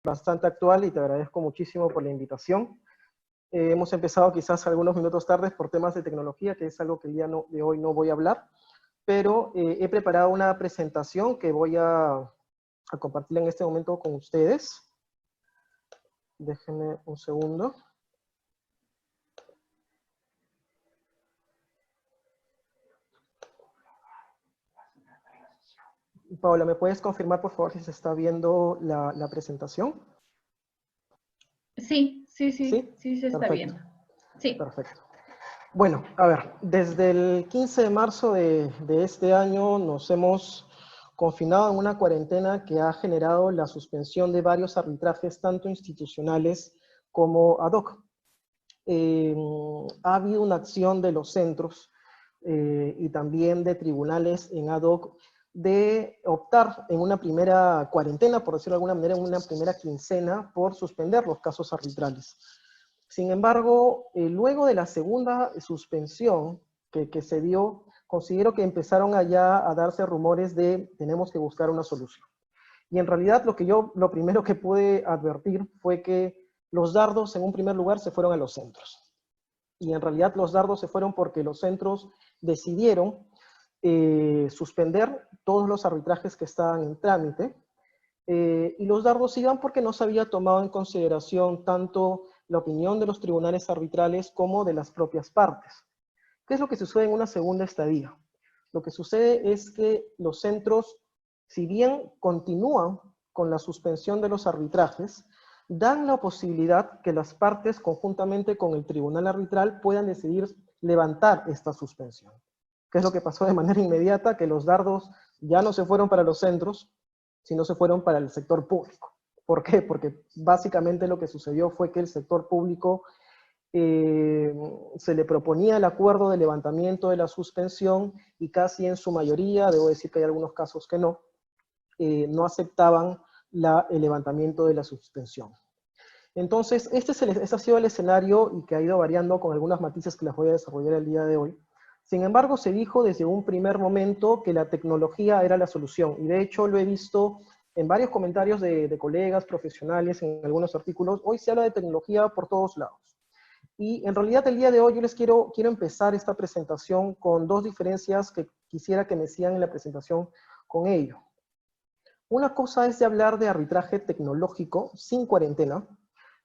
bastante actual y te agradezco muchísimo por la invitación. Hemos empezado quizás algunos minutos tarde por temas de tecnología, que es algo que el día de hoy no voy a hablar, pero he preparado una presentación que voy a compartir en este momento con ustedes. Déjenme un segundo. Paola, ¿me puedes confirmar, por favor, si se está viendo la presentación? Sí se está Perfecto. viendo. Sí. Perfecto. Bueno, a ver, desde el 15 de marzo de este año nos hemos confinado en una cuarentena que ha generado la suspensión de varios arbitrajes, tanto institucionales como ad hoc. Ha habido una acción de los centros y también de tribunales en ad hoc de optar en una primera cuarentena, por decirlo de alguna manera, en una primera quincena, por suspender los casos arbitrales. Sin embargo, luego de la segunda suspensión que se dio, considero que empezaron allá a darse rumores de tenemos que buscar una solución. Y en realidad lo primero que pude advertir fue que los dardos en un primer lugar se fueron a los centros. Y en realidad los dardos se fueron porque los centros decidieron suspender todos los arbitrajes que estaban en trámite, y los dardos iban porque no se había tomado en consideración tanto la opinión de los tribunales arbitrales como de las propias partes. ¿Qué es lo que sucede en una segunda estadía? Lo que sucede es que los centros, si bien continúan con la suspensión de los arbitrajes, dan la posibilidad que las partes, conjuntamente con el tribunal arbitral, puedan decidir levantar esta suspensión. ¿Qué es lo que pasó de manera inmediata? Que los dardos ya no se fueron para los centros, sino se fueron para el sector público. ¿Por qué? Porque básicamente lo que sucedió fue que el sector público se le proponía el acuerdo de levantamiento de la suspensión y casi en su mayoría, debo decir que hay algunos casos que no aceptaban el levantamiento de la suspensión. Entonces, este ha sido el escenario y que ha ido variando con algunas matices que las voy a desarrollar el día de hoy. Sin embargo, se dijo desde un primer momento que la tecnología era la solución. Y de hecho lo he visto en varios comentarios de colegas profesionales, en algunos artículos. Hoy se habla de tecnología por todos lados. Y en realidad el día de hoy yo les quiero empezar esta presentación con dos diferencias que quisiera que me sigan en la presentación con ello. Una cosa es de hablar de arbitraje tecnológico sin cuarentena,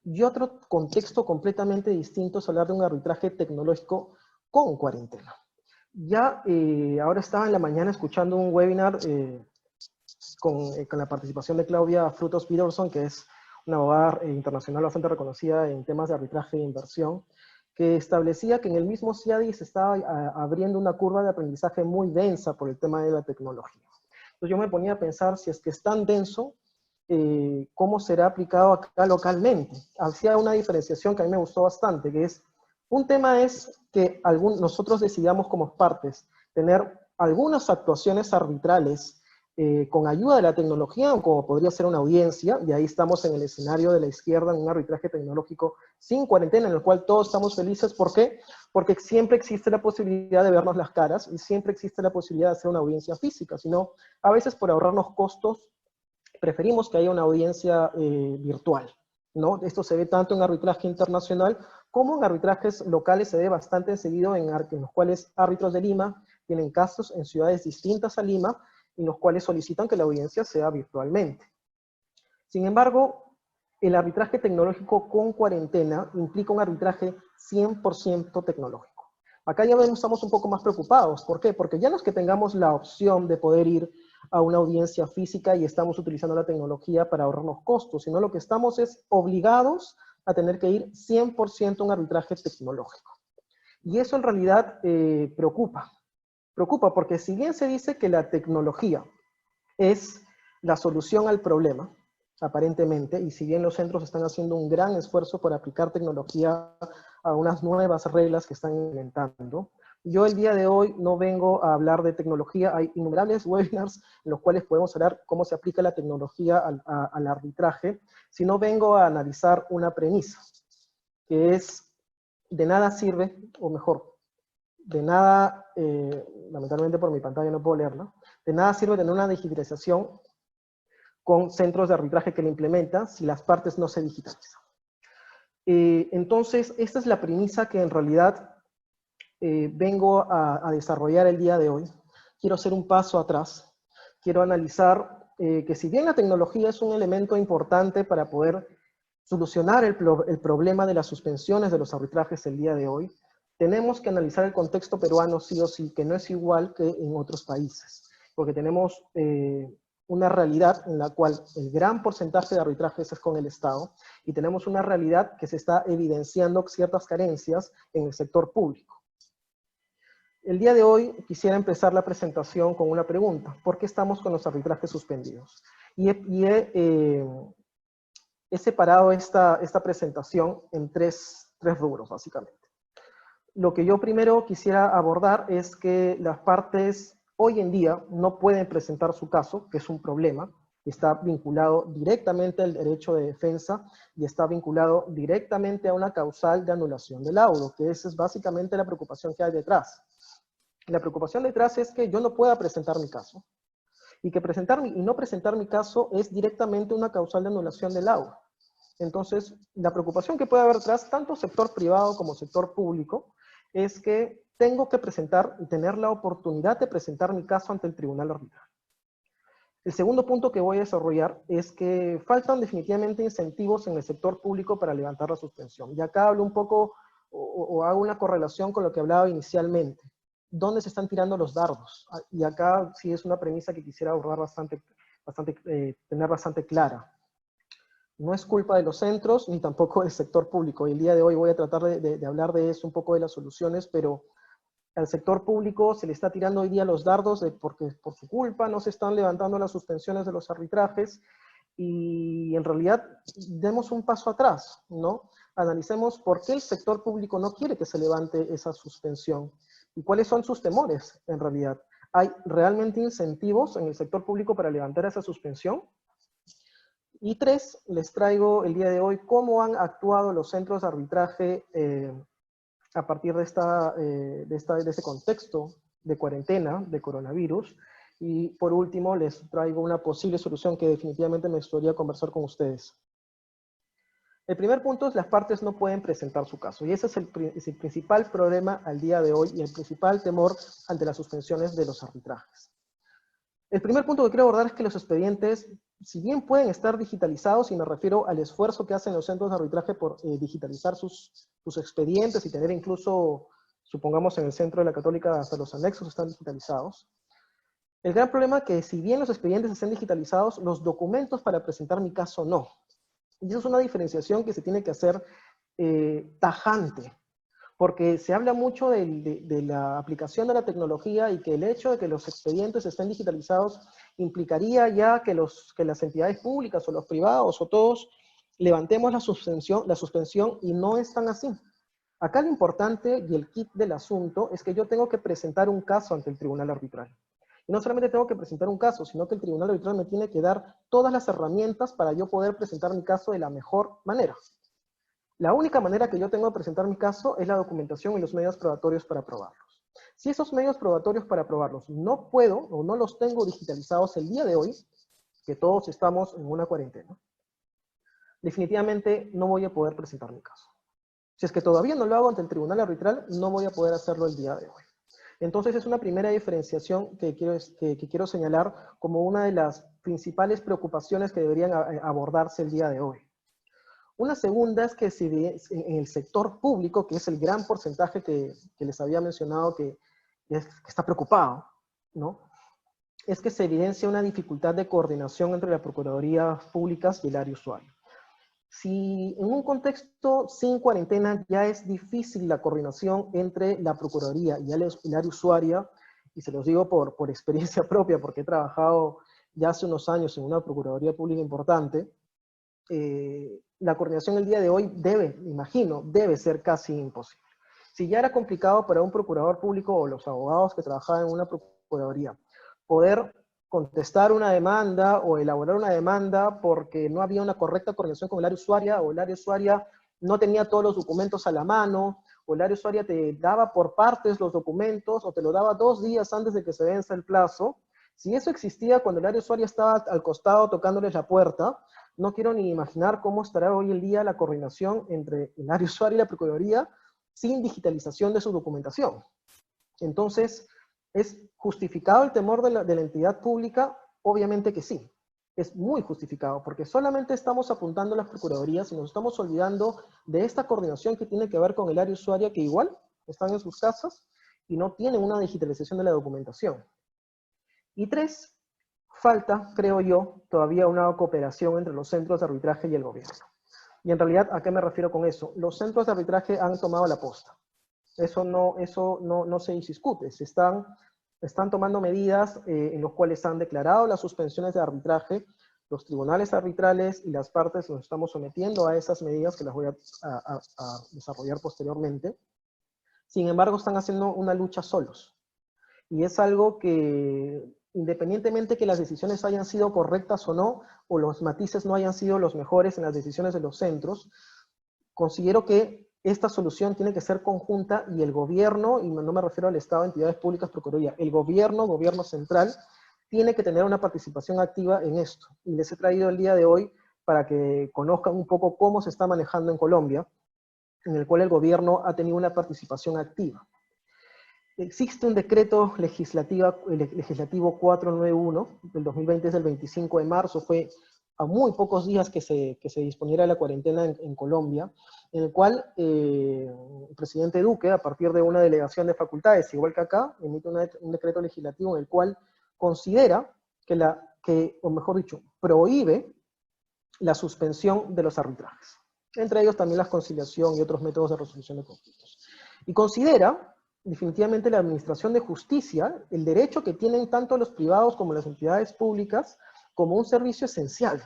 y otro contexto completamente distinto es hablar de un arbitraje tecnológico con cuarentena. Ya ahora estaba en la mañana escuchando un webinar con la participación de Claudia Frutos Peterson, que es una abogada internacional bastante reconocida en temas de arbitraje e inversión, que establecía que en el mismo CIADI se estaba abriendo una curva de aprendizaje muy densa por el tema de la tecnología. Entonces yo me ponía a pensar, si es que es tan denso, ¿cómo será aplicado acá localmente? Hacía una diferenciación que a mí me gustó bastante, que es, un tema es que nosotros decidamos como partes tener algunas actuaciones arbitrales con ayuda de la tecnología, como podría ser una audiencia, y ahí estamos en el escenario de la izquierda, en un arbitraje tecnológico sin cuarentena, en el cual todos estamos felices. ¿Por qué? Porque siempre existe la posibilidad de vernos las caras, y siempre existe la posibilidad de hacer una audiencia física, sino a veces por ahorrarnos costos, preferimos que haya una audiencia virtual, ¿no? Esto se ve tanto en arbitraje internacional como en arbitrajes locales, se ve bastante seguido en los cuales árbitros de Lima tienen casos en ciudades distintas a Lima, en los cuales solicitan que la audiencia sea virtualmente. Sin embargo, el arbitraje tecnológico con cuarentena implica un arbitraje 100% tecnológico. Acá ya estamos un poco más preocupados. ¿Por qué? Porque ya no es que tengamos la opción de poder ir a una audiencia física y estamos utilizando la tecnología para ahorrarnos costos, sino lo que estamos es obligados a tener que ir 100% a un arbitraje tecnológico. Y eso en realidad preocupa. Preocupa porque si bien se dice que la tecnología es la solución al problema, aparentemente, y si bien los centros están haciendo un gran esfuerzo por aplicar tecnología a unas nuevas reglas que están implementando, yo el día de hoy no vengo a hablar de tecnología. Hay innumerables webinars en los cuales podemos hablar cómo se aplica la tecnología al arbitraje, sino vengo a analizar una premisa, que es, de nada sirve, o mejor, de nada, lamentablemente por mi pantalla no puedo leerla, de nada sirve tener una digitalización con centros de arbitraje que la implementan si las partes no se digitalizan. Entonces, esta es la premisa que en realidad vengo a desarrollar el día de hoy. Quiero hacer un paso atrás. Quiero analizar que si bien la tecnología es un elemento importante para poder solucionar el problema de las suspensiones de los arbitrajes el día de hoy, tenemos que analizar el contexto peruano sí o sí, que no es igual que en otros países, porque tenemos una realidad en la cual el gran porcentaje de arbitrajes es con el Estado, y tenemos una realidad que se está evidenciando ciertas carencias en el sector público. El día de hoy quisiera empezar la presentación con una pregunta: ¿por qué estamos con los arbitrajes suspendidos? Y he separado esta presentación en tres rubros, básicamente. Lo que yo primero quisiera abordar es que las partes hoy en día no pueden presentar su caso, que es un problema, y está vinculado directamente al derecho de defensa, y está vinculado directamente a una causal de anulación del laudo, que esa es básicamente la preocupación que hay detrás. La preocupación detrás es que yo no pueda presentar mi caso, y que no presentar mi caso es directamente una causal de anulación del laudo. Entonces, la preocupación que puede haber detrás, tanto sector privado como sector público, es que tengo que presentar y tener la oportunidad de presentar mi caso ante el tribunal arbitral. El segundo punto que voy a desarrollar es que faltan definitivamente incentivos en el sector público para levantar la suspensión. Y acá hablo un poco, o hago una correlación con lo que hablaba inicialmente. ¿Dónde se están tirando los dardos? Y acá sí es una premisa que quisiera abordar tener bastante clara. No es culpa de los centros, ni tampoco del sector público. El día de hoy voy a tratar de hablar de eso, un poco de las soluciones, pero al sector público se le está tirando hoy día los dardos porque por su culpa no se están levantando las suspensiones de los arbitrajes, y en realidad demos un paso atrás, ¿no? Analicemos por qué el sector público no quiere que se levante esa suspensión y cuáles son sus temores en realidad. ¿Hay realmente incentivos en el sector público para levantar esa suspensión? Y tres, les traigo el día de hoy cómo han actuado los centros de arbitraje a partir de este contexto de cuarentena, de coronavirus. Y por último, les traigo una posible solución que definitivamente me gustaría conversar con ustedes. El primer punto es: las partes no pueden presentar su caso. Y ese es el principal problema al día de hoy y el principal temor ante las suspensiones de los arbitrajes. El primer punto que quiero abordar es que los expedientes, si bien pueden estar digitalizados, y me refiero al esfuerzo que hacen los centros de arbitraje por digitalizar sus expedientes y tener incluso, supongamos en el centro de la Católica, hasta los anexos están digitalizados. El gran problema es que si bien los expedientes estén digitalizados, los documentos para presentar mi caso no. Y eso es una diferenciación que se tiene que hacer tajante, porque se habla mucho de la aplicación de la tecnología y que el hecho de que los expedientes estén digitalizados implicaría ya que las entidades públicas o los privados o todos levantemos la suspensión, y no es tan así. Acá lo importante y el kit del asunto es que yo tengo que presentar un caso ante el tribunal arbitral. Y no solamente tengo que presentar un caso, sino que el tribunal arbitral me tiene que dar todas las herramientas para yo poder presentar mi caso de la mejor manera. La única manera que yo tengo de presentar mi caso es la documentación y los medios probatorios para probarlos. Si esos medios probatorios para probarlos no puedo o no los tengo digitalizados el día de hoy, que todos estamos en una cuarentena, definitivamente no voy a poder presentar mi caso. Si es que todavía no lo hago ante el tribunal arbitral, no voy a poder hacerlo el día de hoy. Entonces es una primera diferenciación que quiero señalar como una de las principales preocupaciones que deberían abordarse el día de hoy. Una segunda es que si en el sector público, que es el gran porcentaje que les había mencionado que está preocupado, ¿no? Es que se evidencia una dificultad de coordinación entre las procuradurías públicas y el área usuario. Si en un contexto sin cuarentena ya es difícil la coordinación entre la Procuraduría y el área usuaria, y se los digo por experiencia propia, porque he trabajado ya hace unos años en una Procuraduría Pública importante, la coordinación el día de hoy debe ser casi imposible. Si ya era complicado para un procurador público o los abogados que trabajaban en una procuraduría poder contestar una demanda o elaborar una demanda porque no había una correcta coordinación con el área usuaria, o el área usuaria no tenía todos los documentos a la mano, o el área usuaria te daba por partes los documentos, o te lo daba 2 días antes de que se venza el plazo, Si eso existía cuando el área usuaria estaba al costado tocándoles la puerta, no quiero ni imaginar cómo estará hoy en día la coordinación entre el área usuaria y la Procuraduría sin digitalización de su documentación. Entonces, ¿es justificado el temor de la entidad pública? Obviamente que sí. Es muy justificado, porque solamente estamos apuntando a las procuradurías y nos estamos olvidando de esta coordinación que tiene que ver con el área usuaria, que igual están en sus casas y no tienen una digitalización de la documentación. Y tres, falta, creo yo, todavía una cooperación entre los centros de arbitraje y el gobierno. Y en realidad, ¿a qué me refiero con eso? Los centros de arbitraje han tomado la posta. Eso no se discute. Están tomando medidas en las cuales han declarado las suspensiones de arbitraje. Los tribunales arbitrales y las partes nos estamos sometiendo a esas medidas que las voy a desarrollar posteriormente. Sin embargo, están haciendo una lucha solos. Y es algo que, independientemente que las decisiones hayan sido correctas o no, o los matices no hayan sido los mejores en las decisiones de los centros, considero que esta solución tiene que ser conjunta y el gobierno, y no me refiero al Estado, entidades públicas, Procuraduría, el gobierno central, tiene que tener una participación activa en esto. Y les he traído el día de hoy para que conozcan un poco cómo se está manejando en Colombia, en el cual el gobierno ha tenido una participación activa. Existe un decreto legislativo 491 del 2020, es del 25 de marzo, fue a muy pocos días que se disponiera la cuarentena en Colombia, en el cual el presidente Duque, a partir de una delegación de facultades, igual que acá, emite un decreto legislativo en el cual considera o mejor dicho, prohíbe la suspensión de los arbitrajes. Entre ellos también la conciliación y otros métodos de resolución de conflictos. Y considera definitivamente la administración de justicia, el derecho que tienen tanto los privados como las entidades públicas, como un servicio esencial.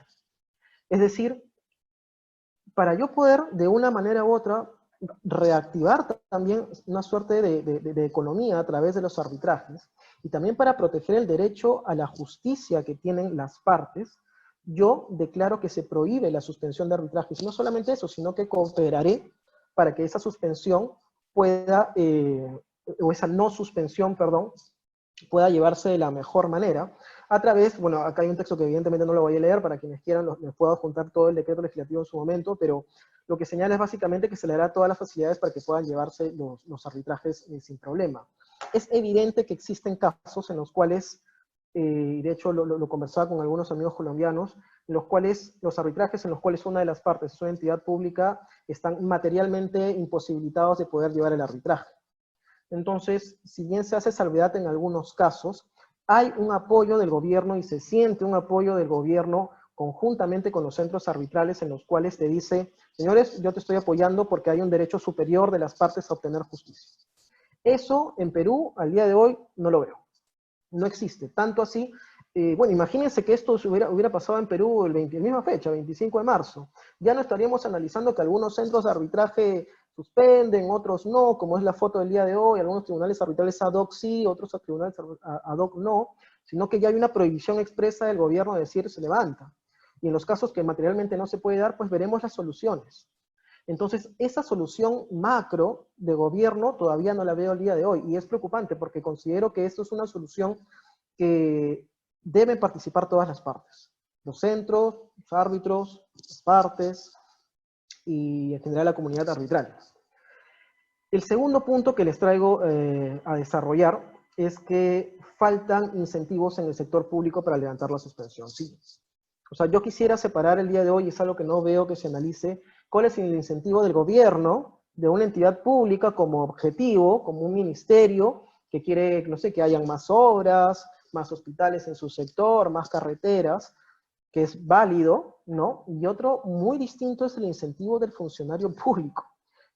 Es decir, para yo poder de una manera u otra reactivar también una suerte de economía a través de los arbitrajes, y también para proteger el derecho a la justicia que tienen las partes, yo declaro que se prohíbe la suspensión de arbitrajes. Y no solamente eso, sino que cooperaré para que esa suspensión pueda, o esa no suspensión, perdón, pueda llevarse de la mejor manera, a través, bueno, acá hay un texto que evidentemente no lo voy a leer, para quienes quieran les puedo adjuntar todo el decreto legislativo en su momento, pero lo que señala es básicamente que se le dará todas las facilidades para que puedan llevarse los arbitrajes sin problema. Es evidente que existen casos en los cuales, y de hecho lo conversaba con algunos amigos colombianos, en los cuales los arbitrajes en los cuales una de las partes es una entidad pública, están materialmente imposibilitados de poder llevar el arbitraje. Entonces, si bien se hace salvedad en algunos casos, hay un apoyo del gobierno y se siente un apoyo del gobierno conjuntamente con los centros arbitrales en los cuales te dice, señores, yo te estoy apoyando porque hay un derecho superior de las partes a obtener justicia. Eso en Perú, al día de hoy, no lo veo. No existe. Tanto así, bueno, imagínense que esto hubiera pasado en Perú la misma fecha, 25 de marzo. Ya no estaríamos analizando que algunos centros de arbitraje suspenden, otros no, como es la foto del día de hoy, algunos tribunales arbitrales ad hoc sí, otros tribunales ad hoc no, sino que ya hay una prohibición expresa del gobierno de decir se levanta. Y en los casos que materialmente no se puede dar, pues veremos las soluciones. Entonces, esa solución macro de gobierno todavía no la veo el día de hoy, y es preocupante porque considero que esto es una solución que deben participar todas las partes. Los centros, los árbitros, las partes, y en general la comunidad arbitral. El segundo punto que les traigo a desarrollar es que faltan incentivos en el sector público para levantar la suspensión. Sí. O sea, yo quisiera separar el día de hoy, es algo que no veo que se analice, cuál es el incentivo del gobierno, de una entidad pública como objetivo, como un ministerio, que quiere, no sé, que hayan más obras, más hospitales en su sector, más carreteras, que es válido, ¿no? Y otro muy distinto es el incentivo del funcionario público,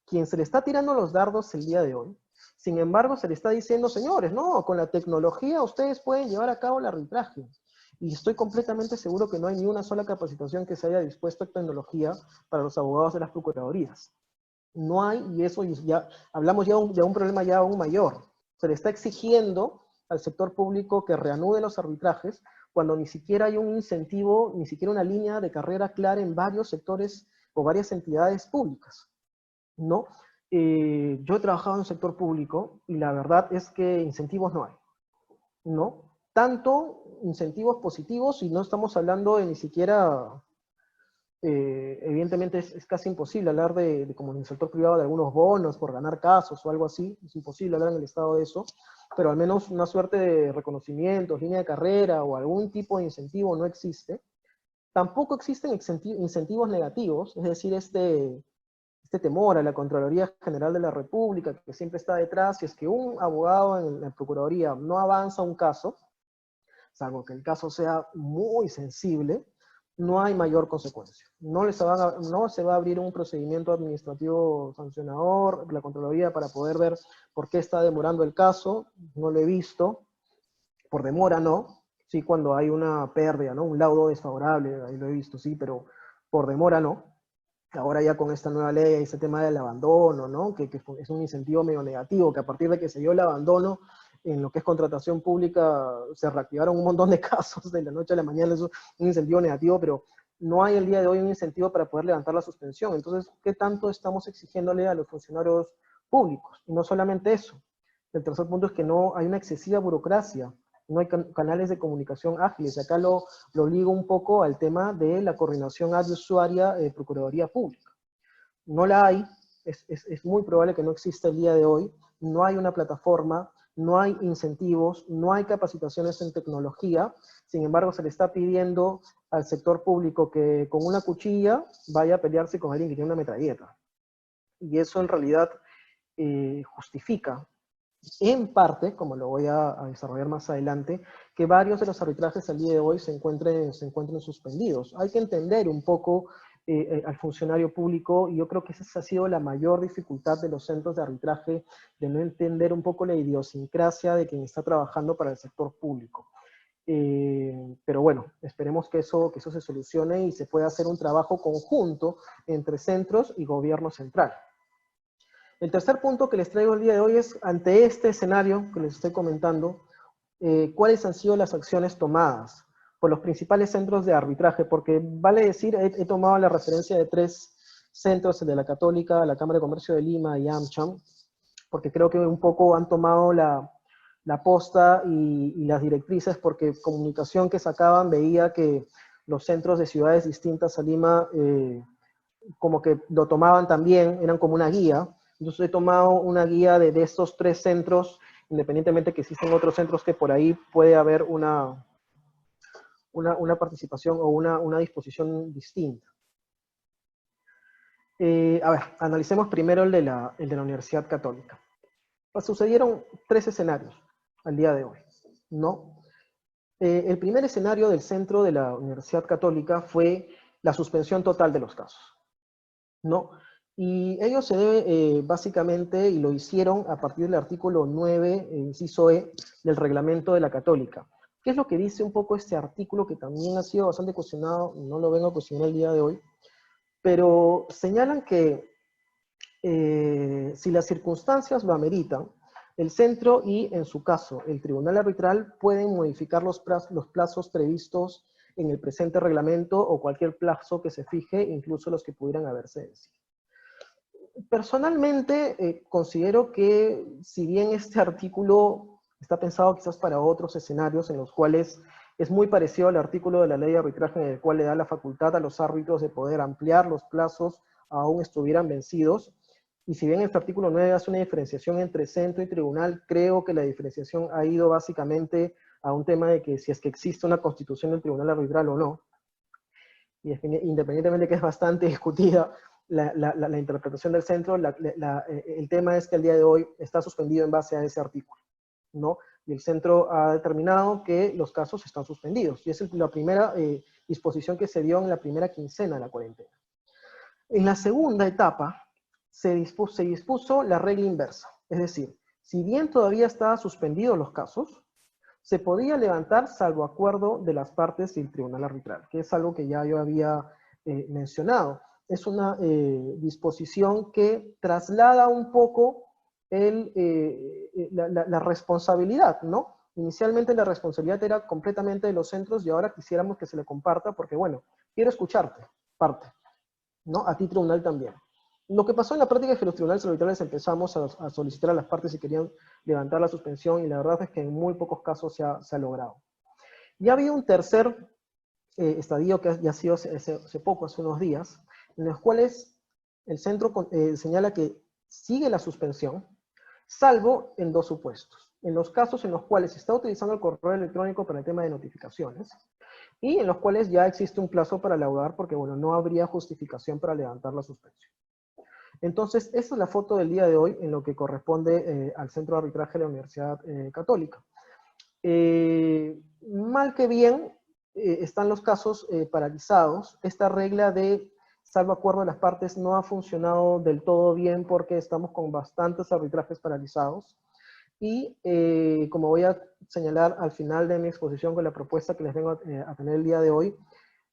quien se le está tirando los dardos el día de hoy. Sin embargo, se le está diciendo, señores, no, con la tecnología ustedes pueden llevar a cabo el arbitraje. Y estoy completamente seguro que no hay ni una sola capacitación que se haya dispuesto a tecnología para los abogados de las procuradurías. No hay, y eso ya, hablamos ya de un problema ya aún mayor. Se le está exigiendo al sector público que reanude los arbitrajes cuando ni siquiera hay un incentivo, ni siquiera una línea de carrera clara en varios sectores o varias entidades públicas, ¿no? Yo he trabajado en el sector público y la verdad es que incentivos no hay, ¿no? tanto incentivos positivos, y no estamos hablando de ni siquiera, evidentemente es casi imposible hablar como en el sector privado de algunos bonos por ganar casos o algo así, es imposible hablar en el Estado de eso, pero al menos una suerte de reconocimientos, línea de carrera o algún tipo de incentivo no existe. Tampoco existen incentivos negativos, es decir, este temor a la Contraloría General de la República, que siempre está detrás, si es que un abogado en la Procuraduría no avanza un caso, salvo que el caso sea muy sensible, no hay mayor consecuencia. No se va a abrir un procedimiento administrativo sancionador, la Contraloría, para poder ver por qué está demorando el caso, no lo he visto, por demora no, sí, cuando hay una pérdida, ¿no? Un laudo desfavorable, ahí lo he visto, sí, pero por demora no. Ahora ya con esta nueva ley, ese tema del abandono, ¿no? Que es un incentivo medio negativo, que a partir de que se dio el abandono en lo que es contratación pública, se reactivaron un montón de casos de la noche a la mañana, eso es un incentivo negativo, pero no hay el día de hoy un incentivo para poder levantar la suspensión. Entonces, ¿qué tanto estamos exigiéndole a los funcionarios públicos? Y no solamente eso. El tercer punto es que no hay una excesiva burocracia, no hay canales de comunicación ágiles. Acá lo ligo un poco al tema de la coordinación ad-usuaria de Procuraduría Pública. No la hay, es muy probable que no exista el día de hoy, no hay una plataforma, no hay incentivos, no hay capacitaciones en tecnología, sin embargo se le está pidiendo al sector público que con una cuchilla vaya a pelearse con alguien que tiene una metralleta. Y eso en realidad justifica en parte, como lo voy a desarrollar más adelante, que varios de los arbitrajes al día de hoy se encuentren suspendidos. Hay que entender un poco al funcionario público, y yo creo que esa ha sido la mayor dificultad de los centros de arbitraje, de no entender un poco la idiosincrasia de quien está trabajando para el sector público. Pero bueno, esperemos que eso se solucione y se pueda hacer un trabajo conjunto entre centros y gobierno central. El tercer punto que les traigo el día de hoy es, ante este escenario que les estoy comentando, cuáles han sido las acciones tomadas por los principales centros de arbitraje, porque vale decir, he tomado la referencia de 3 centros, el de la Católica, la Cámara de Comercio de Lima y AmCham, porque creo que un poco han tomado la posta y las directrices, porque comunicación que sacaban veía que los centros de ciudades distintas a Lima como que lo tomaban también, eran como una guía. Entonces he tomado una guía de estos 3 centros, independientemente que existen otros centros que por ahí puede haber una participación o una disposición distinta. A ver, analicemos primero el de la Universidad Católica. Pues sucedieron 3 escenarios al día de hoy, ¿no? El primer escenario del centro de la Universidad Católica fue la suspensión total de los casos, ¿no? Y ello se debe básicamente, y lo hicieron a partir del artículo 9, inciso E, del reglamento de la Católica. ¿Qué es lo que dice un poco este artículo, que también ha sido bastante cuestionado, no lo vengo a cuestionar el día de hoy, pero señalan que si las circunstancias lo ameritan, el centro y, en su caso, el tribunal arbitral pueden modificar los plazos previstos en el presente reglamento o cualquier plazo que se fije, incluso los que pudieran haberse vencido. Personalmente, considero que si bien este artículo está pensado quizás para otros escenarios en los cuales es muy parecido al artículo de la ley de arbitraje, en el cual le da la facultad a los árbitros de poder ampliar los plazos aún estuvieran vencidos, y si bien este artículo 9 hace una diferenciación entre centro y tribunal, creo que la diferenciación ha ido básicamente a un tema de que si es que existe una constitución del tribunal arbitral o no, y independientemente de que es bastante discutida la interpretación del centro, el tema es que el día de hoy está suspendido en base a ese artículo, ¿no? Y el centro ha determinado que los casos están suspendidos, y esa es la primera disposición que se dio en la primera quincena de la cuarentena. En la segunda etapa se dispuso la regla inversa, es decir, si bien todavía estaban suspendidos los casos, se podía levantar salvo acuerdo de las partes del tribunal arbitral, que es algo que ya yo había mencionado. Es una disposición que traslada un poco la responsabilidad, ¿no? Inicialmente la responsabilidad era completamente de los centros, y ahora quisiéramos que se le comparta porque, bueno, quiero escucharte, parte, ¿no? A ti tribunal también. Lo que pasó en la práctica es que los tribunales arbitrales empezamos a solicitar a las partes si querían levantar la suspensión, y la verdad es que en muy pocos casos se ha logrado. Ya había un tercer estadio que ya ha sido hace poco, hace unos días, en los cuales el centro señala que sigue la suspensión, salvo en dos supuestos. En los casos en los cuales se está utilizando el correo electrónico para el tema de notificaciones, y en los cuales ya existe un plazo para laudar porque, bueno, no habría justificación para levantar la suspensión. Entonces, esta es la foto del día de hoy en lo que corresponde al Centro de Arbitraje de la Universidad Católica. Mal que bien, están los casos paralizados. Esta regla de salvo acuerdo de las partes no ha funcionado del todo bien porque estamos con bastantes arbitrajes paralizados. Y como voy a señalar al final de mi exposición con la propuesta que les vengo a tener el día de hoy,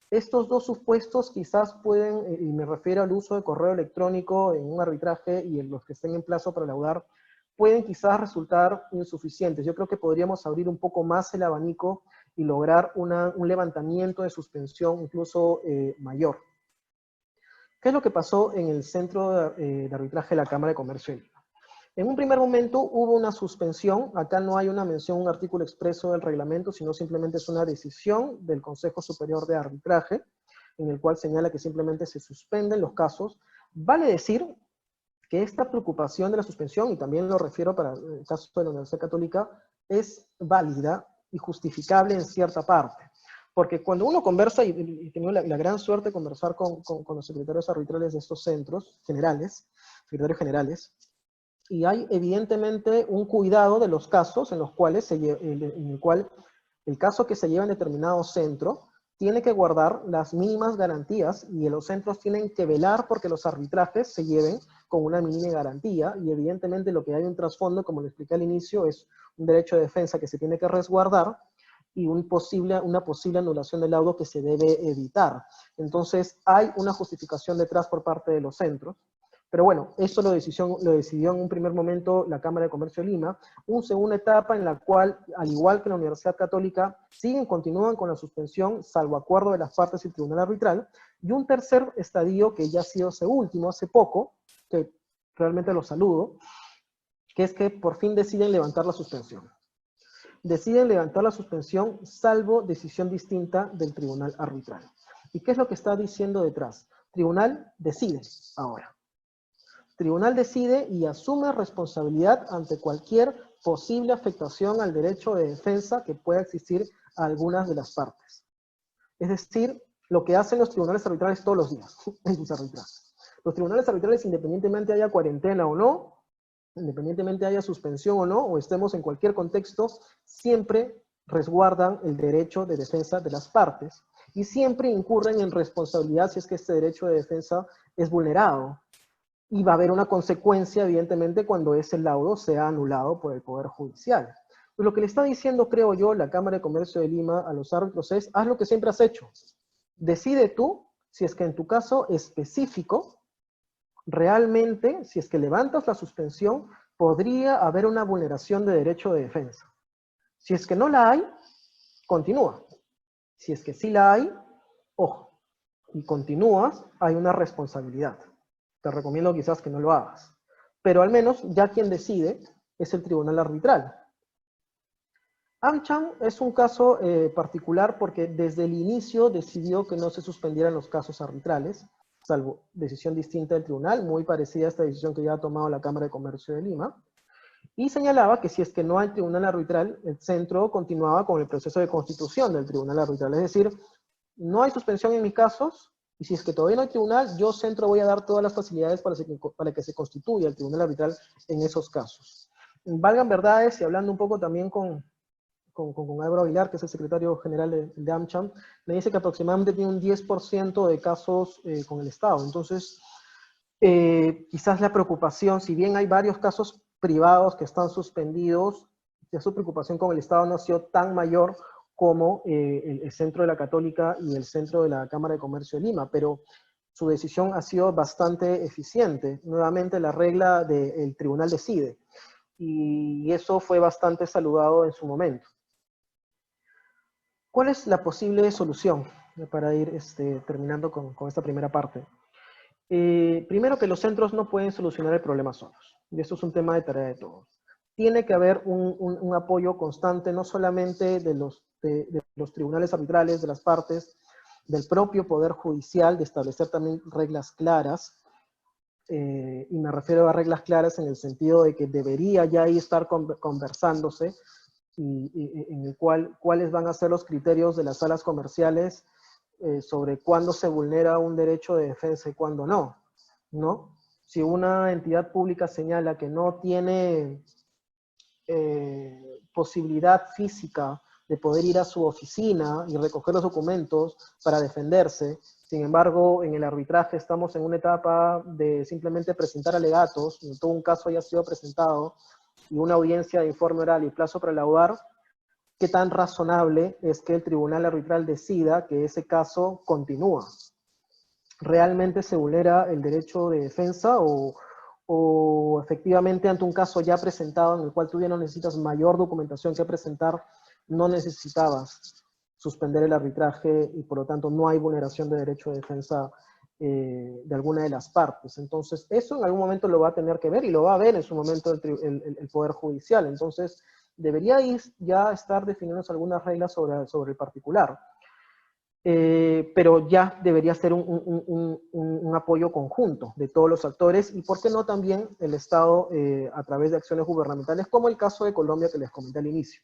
estos dos supuestos quizás pueden, y me refiero al uso de correo electrónico en un arbitraje y en los que estén en plazo para laudar, pueden quizás resultar insuficientes. Yo creo que podríamos abrir un poco más el abanico y lograr un levantamiento de suspensión incluso mayor. ¿Qué es lo que pasó en el Centro de Arbitraje de la Cámara de Comercio de Lima? En un primer momento hubo una suspensión, acá no hay una mención, un artículo expreso del reglamento, sino simplemente es una decisión del Consejo Superior de Arbitraje, en el cual señala que simplemente se suspenden los casos. Vale decir que esta preocupación de la suspensión, y también lo refiero para el caso de la Universidad Católica, es válida y justificable en cierta parte. Porque cuando uno conversa, y he tenido la gran suerte de conversar con los secretarios arbitrales de estos centros generales, secretarios generales, y hay evidentemente un cuidado de los casos en los cuales en el cual el caso que se lleva en determinado centro tiene que guardar las mínimas garantías, y los centros tienen que velar porque los arbitrajes se lleven con una mínima garantía, y evidentemente lo que hay un trasfondo, como lo expliqué al inicio, es un derecho de defensa que se tiene que resguardar y una posible anulación del laudo que se debe evitar. Entonces hay una justificación detrás por parte de los centros. Pero bueno, eso lo decidió en un primer momento la Cámara de Comercio de Lima. Una segunda etapa en la cual, al igual que la Universidad Católica, continúan con la suspensión, salvo acuerdo de las partes y el tribunal arbitral. Y un tercer estadio, que ya ha sido ese último, hace poco, que realmente lo saludo, que es que por fin deciden levantar la suspensión. Deciden levantar la suspensión salvo decisión distinta del tribunal arbitral. ¿Y qué es lo que está diciendo detrás? Tribunal decide ahora. Tribunal decide y asume responsabilidad ante cualquier posible afectación al derecho de defensa que pueda existir a algunas de las partes. Es decir, lo que hacen los tribunales arbitrales todos los días en sus arbitrajes. Los tribunales arbitrales, independientemente haya cuarentena o no, independientemente haya suspensión o no, o estemos en cualquier contexto, siempre resguardan el derecho de defensa de las partes y siempre incurren en responsabilidad si es que este derecho de defensa es vulnerado. Y va a haber una consecuencia, evidentemente, cuando ese laudo sea anulado por el Poder Judicial. Pues lo que le está diciendo, creo yo, la Cámara de Comercio de Lima a los árbitros es: haz lo que siempre has hecho. Decide tú si es que en tu caso específico, realmente, si es que levantas la suspensión, podría haber una vulneración de derecho de defensa. Si es que no la hay, continúa. Si es que sí la hay, ojo, y continúas, hay una responsabilidad. Te recomiendo quizás que no lo hagas. Pero al menos ya quien decide es el tribunal arbitral. AmCham es un caso particular porque desde el inicio decidió que no se suspendieran los casos arbitrales, salvo decisión distinta del tribunal, muy parecida a esta decisión que ya ha tomado la Cámara de Comercio de Lima, y señalaba que si es que no hay tribunal arbitral, el centro continuaba con el proceso de constitución del tribunal arbitral. Es decir, no hay suspensión en mis casos, y si es que todavía no hay tribunal, yo centro voy a dar todas las facilidades para que se constituya el tribunal arbitral en esos casos. Valgan verdades, y hablando un poco también con Álvaro Aguilar, que es el secretario general de AmCham, me dice que aproximadamente tiene un 10% de casos con el Estado. Entonces, quizás la preocupación, si bien hay varios casos privados que están suspendidos, ya su preocupación con el Estado no ha sido tan mayor como el Centro de la Católica y el Centro de la Cámara de Comercio de Lima, pero su decisión ha sido bastante eficiente. Nuevamente, la regla del tribunal decide, y eso fue bastante saludado en su momento. ¿Cuál es la posible solución? Para ir terminando con esta primera parte. Primero que los centros no pueden solucionar el problema solos, y esto es un tema de tarea de todos. Tiene que haber un apoyo constante, no solamente de los tribunales arbitrales, de las partes, del propio Poder Judicial, de establecer también reglas claras, y me refiero a reglas claras en el sentido de que debería ya ahí estar conversándose, en el cuáles van a ser los criterios de las salas comerciales sobre cuándo se vulnera un derecho de defensa y cuándo no, ¿no? Si una entidad pública señala que no tiene posibilidad física de poder ir a su oficina y recoger los documentos para defenderse, sin embargo, en el arbitraje estamos en una etapa de simplemente presentar alegatos, en todo un caso haya sido presentado, y una audiencia de informe oral y plazo para laudar, ¿qué tan razonable es que el tribunal arbitral decida que ese caso continúa? ¿Realmente se vulnera el derecho de defensa o efectivamente ante un caso ya presentado en el cual tú ya no necesitas mayor documentación que presentar, no necesitabas suspender el arbitraje y por lo tanto no hay vulneración de derecho de defensa de alguna de las partes? Entonces eso en algún momento lo va a tener que ver y lo va a ver en su momento el Poder Judicial. Entonces debería ya estar definiéndose algunas reglas sobre el particular. Pero ya debería ser un apoyo conjunto de todos los actores y, ¿por qué no también el Estado a través de acciones gubernamentales, como el caso de Colombia que les comenté al inicio?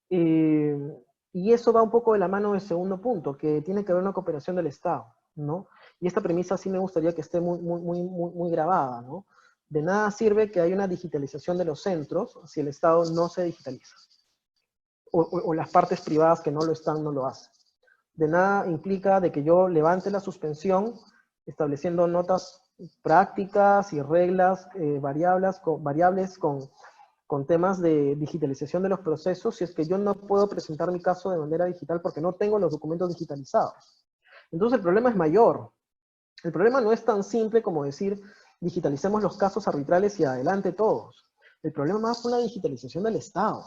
Y eso va un poco de la mano del segundo punto, que tiene que haber una cooperación del Estado, ¿no? Y esta premisa sí me gustaría que esté muy grabada, ¿no? De nada sirve que haya una digitalización de los centros si el Estado no se digitaliza. O las partes privadas que no lo están, no lo hacen. De nada implica de que yo levante la suspensión estableciendo notas prácticas y reglas variables con temas de digitalización de los procesos si es que yo no puedo presentar mi caso de manera digital porque no tengo los documentos digitalizados. Entonces el problema es mayor. El problema no es tan simple como decir digitalicemos los casos arbitrales y adelante todos. El problema es una digitalización del Estado,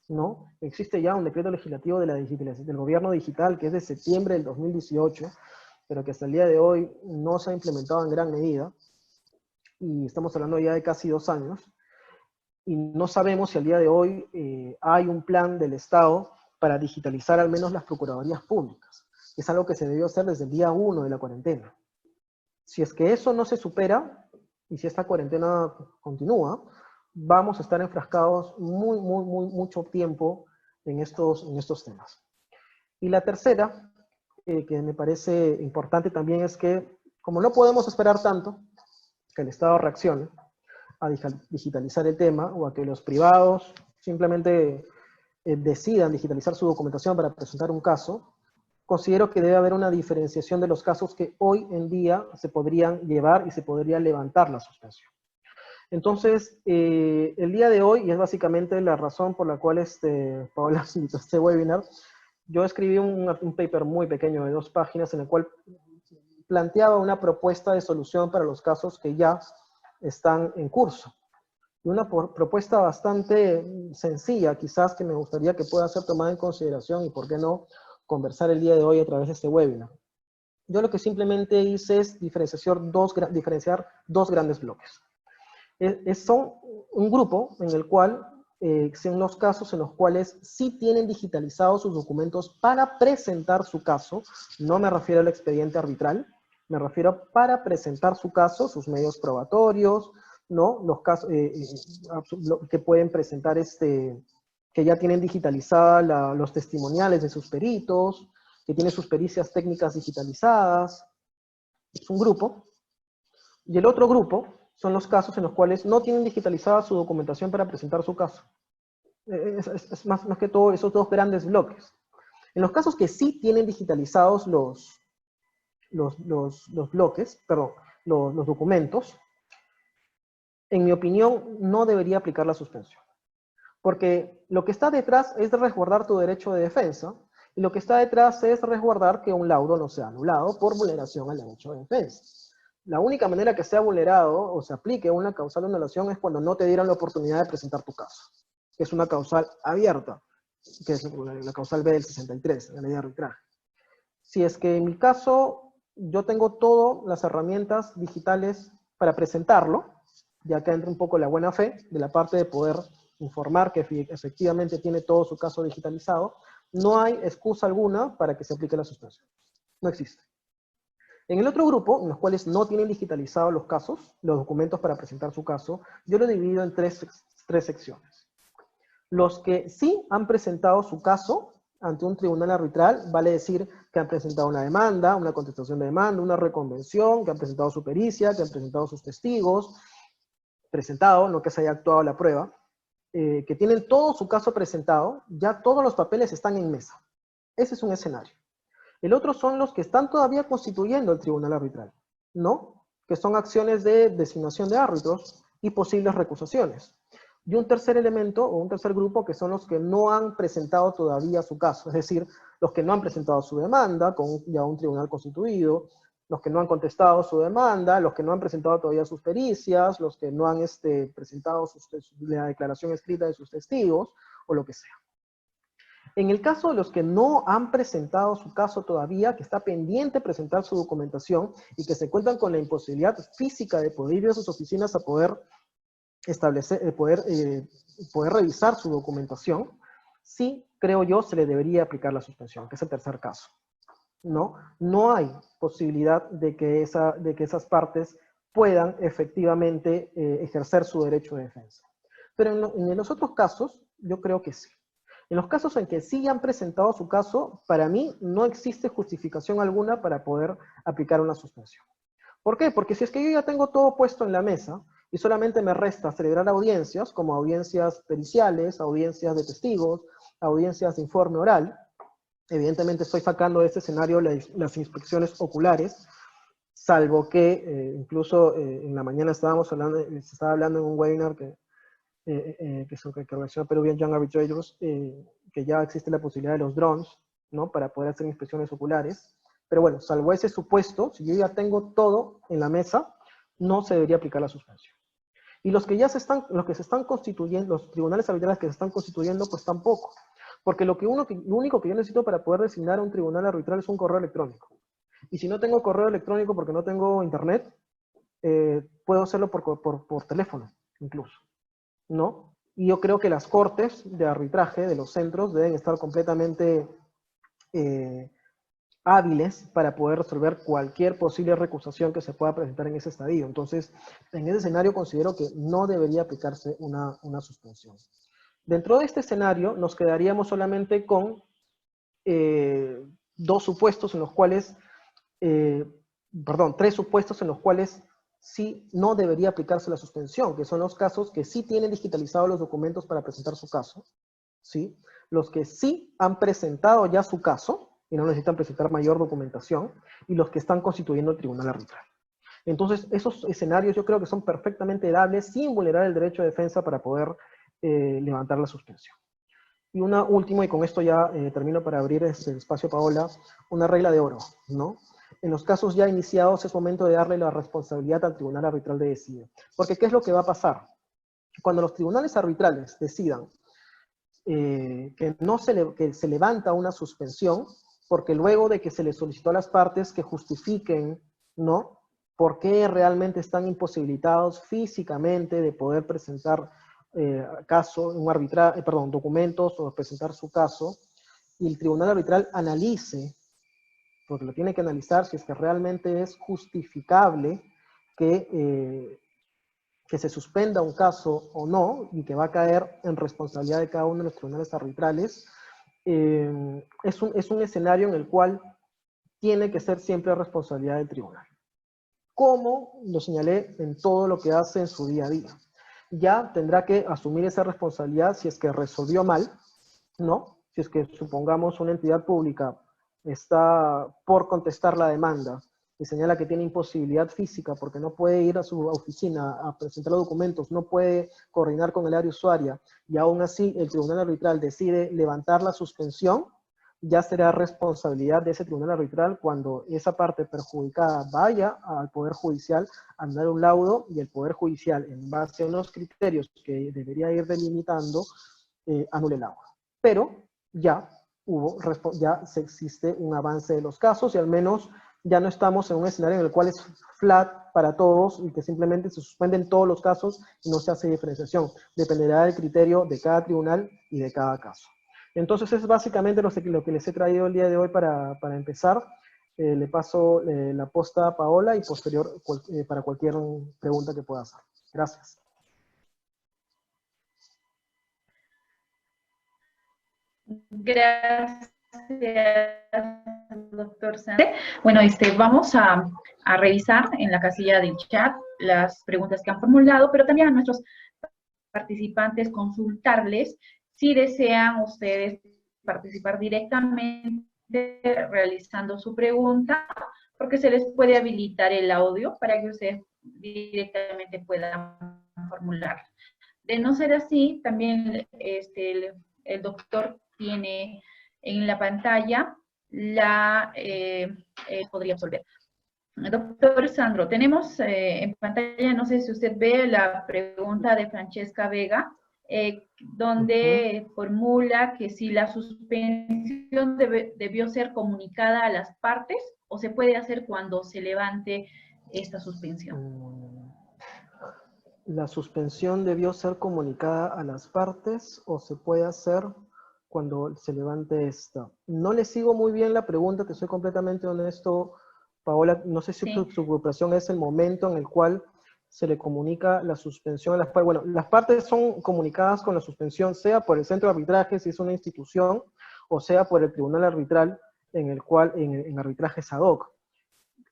¿no? Existe ya un decreto legislativo de la digitalización del gobierno digital que es de septiembre del 2018, pero que hasta el día de hoy no se ha implementado en gran medida, y estamos hablando ya de casi 2 años, y no sabemos si al día de hoy hay un plan del Estado para digitalizar al menos las procuradurías públicas. Es algo que se debió hacer desde el día 1 de la cuarentena. Si es que eso no se supera, y si esta cuarentena continúa, vamos a estar enfrascados mucho tiempo en estos temas. Y la tercera, que me parece importante también, es que como no podemos esperar tanto que el Estado reaccione a digitalizar el tema, o a que los privados simplemente decidan digitalizar su documentación para presentar un caso, considero que debe haber una diferenciación de los casos que hoy en día se podrían llevar y se podría levantar la suspensión. Entonces, el día de hoy, y es básicamente la razón por la cual Paola invitó a este webinar, yo escribí un paper muy pequeño de 2 páginas en el cual planteaba una propuesta de solución para los casos que ya están en curso. Y una propuesta bastante sencilla, quizás, que me gustaría que pueda ser tomada en consideración y, por qué no, conversar el día de hoy a través de este webinar. Yo lo que simplemente hice es diferenciar dos grandes bloques. Son un grupo en el cual son los casos en los cuales sí tienen digitalizados sus documentos para presentar su caso. No me refiero al expediente arbitral, me refiero para presentar su caso, sus medios probatorios, ¿no? Los casos que pueden presentar que ya tienen digitalizadas los testimoniales de sus peritos, que tienen sus pericias técnicas digitalizadas. Es un grupo. Y el otro grupo son los casos en los cuales no tienen digitalizada su documentación para presentar su caso. Es más que todo esos 2 grandes bloques. En los casos que sí tienen digitalizados los bloques, perdón, los documentos, en mi opinión, no debería aplicar la suspensión. Porque lo que está detrás es de resguardar tu derecho de defensa, y lo que está detrás es resguardar que un laudo no sea anulado por vulneración al derecho de defensa. La única manera que sea vulnerado o se aplique una causal de anulación es cuando no te dieran la oportunidad de presentar tu caso, que es una causal abierta, que es la causal B del 63, la ley de arbitraje. Si es que en mi caso yo tengo todas las herramientas digitales para presentarlo, ya acá entra un poco la buena fe de la parte de poder informar que efectivamente tiene todo su caso digitalizado, no hay excusa alguna para que se aplique la suspensión. No existe. En el otro grupo, en los cuales no tienen digitalizados los casos, los documentos para presentar su caso, yo lo he dividido en tres secciones. Los que sí han presentado su caso ante un tribunal arbitral, vale decir que han presentado una demanda, una contestación de demanda, una reconvención, que han presentado su pericia, que han presentado sus testigos, no que se haya actuado la prueba, que tienen todo su caso presentado, ya todos los papeles están en mesa. Ese es un escenario. El otro son los que están todavía constituyendo el tribunal arbitral, ¿no? Que son acciones de designación de árbitros y posibles recusaciones. Y un tercer elemento, o un tercer grupo, que son los que no han presentado todavía su caso, es decir, los que no han presentado su demanda con ya un tribunal constituido, los que no han contestado su demanda, los que no han presentado todavía sus pericias, los que no han presentado la declaración escrita de sus testigos, o lo que sea. En el caso de los que no han presentado su caso todavía, que está pendiente presentar su documentación y que se encuentran con la imposibilidad física de poder ir a sus oficinas a poder establecer, poder revisar su documentación, sí, creo yo, se le debería aplicar la suspensión, que es el tercer caso. No hay posibilidad de que esas partes puedan efectivamente ejercer su derecho de defensa. Pero en los otros casos, yo creo que sí. En los casos en que sí han presentado su caso, para mí no existe justificación alguna para poder aplicar una suspensión. ¿Por qué? Porque si es que yo ya tengo todo puesto en la mesa y solamente me resta celebrar audiencias, como audiencias periciales, audiencias de testigos, audiencias de informe oral, evidentemente estoy sacando de este escenario las inspecciones oculares, salvo que incluso en la mañana se estaba hablando en un webinar que organizó Peruvian Young Arbitrators, que ya existe la posibilidad de los drones, ¿no? Para poder hacer inspecciones oculares. Pero bueno, salvo ese supuesto, si yo ya tengo todo en la mesa, no se debería aplicar la suspensión. Y los que se están constituyendo, los tribunales arbitrales que se están constituyendo, pues tampoco. Porque lo único que yo necesito para poder designar a un tribunal arbitral es un correo electrónico. Y si no tengo correo electrónico porque no tengo internet, puedo hacerlo por teléfono, incluso, ¿no? Y yo creo que las cortes de arbitraje de los centros deben estar completamente hábiles para poder resolver cualquier posible recusación que se pueda presentar en ese estadio. Entonces, en ese escenario considero que no debería aplicarse una suspensión. Dentro de este escenario nos quedaríamos solamente con tres supuestos en los cuales sí no debería aplicarse la suspensión, que son los casos que sí tienen digitalizados los documentos para presentar su caso, ¿sí? Los que sí han presentado ya su caso y no necesitan presentar mayor documentación, y los que están constituyendo el tribunal arbitral. Entonces, esos escenarios yo creo que son perfectamente dables sin vulnerar el derecho de defensa para poder levantar la suspensión. Y una última, y con esto ya termino para abrir el espacio a Paola, una regla de oro, ¿no? En los casos ya iniciados es momento de darle la responsabilidad al tribunal arbitral de decidir. Porque ¿qué es lo que va a pasar? Cuando los tribunales arbitrales decidan que se levanta una suspensión, porque luego de que se le solicitó a las partes que justifiquen, ¿no?, por qué realmente están imposibilitados físicamente de poder presentar documentos o presentar su caso, y el tribunal arbitral analice, porque lo tiene que analizar si es que realmente es justificable que se suspenda un caso o no, y que va a caer en responsabilidad de cada uno de los tribunales arbitrales, es un escenario en el cual tiene que ser siempre responsabilidad del tribunal. Como lo señalé en todo lo que hace en su día a día. Ya tendrá que asumir esa responsabilidad si es que resolvió mal, ¿no? Si es que, supongamos, una entidad pública está por contestar la demanda y señala que tiene imposibilidad física porque no puede ir a su oficina a presentar los documentos, no puede coordinar con el área usuaria, y aún así el tribunal arbitral decide levantar la suspensión, ya será responsabilidad de ese tribunal arbitral cuando esa parte perjudicada vaya al Poder Judicial a dar un laudo, y el Poder Judicial, en base a unos criterios que debería ir delimitando, anule el laudo. Pero ya existe un avance de los casos, y al menos ya no estamos en un escenario en el cual es flat para todos y que simplemente se suspenden todos los casos y no se hace diferenciación. Dependerá del criterio de cada tribunal y de cada caso. Entonces es básicamente lo que les he traído el día de hoy para empezar. Le paso la posta a Paola y posterior para cualquier pregunta que pueda hacer. Gracias. Gracias, doctor Sánchez. Bueno, vamos a revisar en la casilla del chat las preguntas que han formulado, pero también a nuestros participantes consultarles si desean ustedes participar directamente realizando su pregunta, porque se les puede habilitar el audio para que ustedes directamente puedan formular. De no ser así, también el doctor tiene en la pantalla podría resolver. Doctor Sandro, tenemos en pantalla, no sé si usted ve la pregunta de Francesca Vega, donde formula que si la suspensión debió ser comunicada a las partes o se puede hacer cuando se levante esta suspensión. ¿La suspensión debió ser comunicada a las partes o se puede hacer cuando se levante esta? No le sigo muy bien la pregunta, te soy completamente honesto, Paola. No sé si Sí. su preocupación es el momento en el cual se le comunica la suspensión a las partes. Bueno, las partes son comunicadas con la suspensión, sea por el centro de arbitraje, si es una institución, o sea por el tribunal arbitral, en el cual, en arbitrajes ad hoc.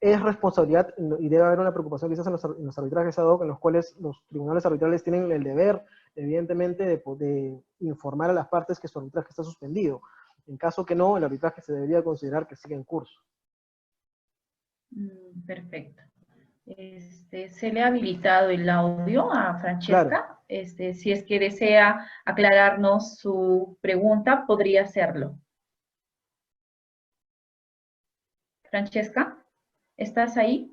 Es responsabilidad, y debe haber una preocupación quizás en los arbitrajes ad hoc, en los cuales los tribunales arbitrales tienen el deber, evidentemente, de informar a las partes que su arbitraje está suspendido. En caso que no, el arbitraje se debería considerar que sigue en curso. Perfecto. Se le ha habilitado el audio a Francesca. Claro. Si es que desea aclararnos su pregunta, podría hacerlo. Francesca, ¿estás ahí?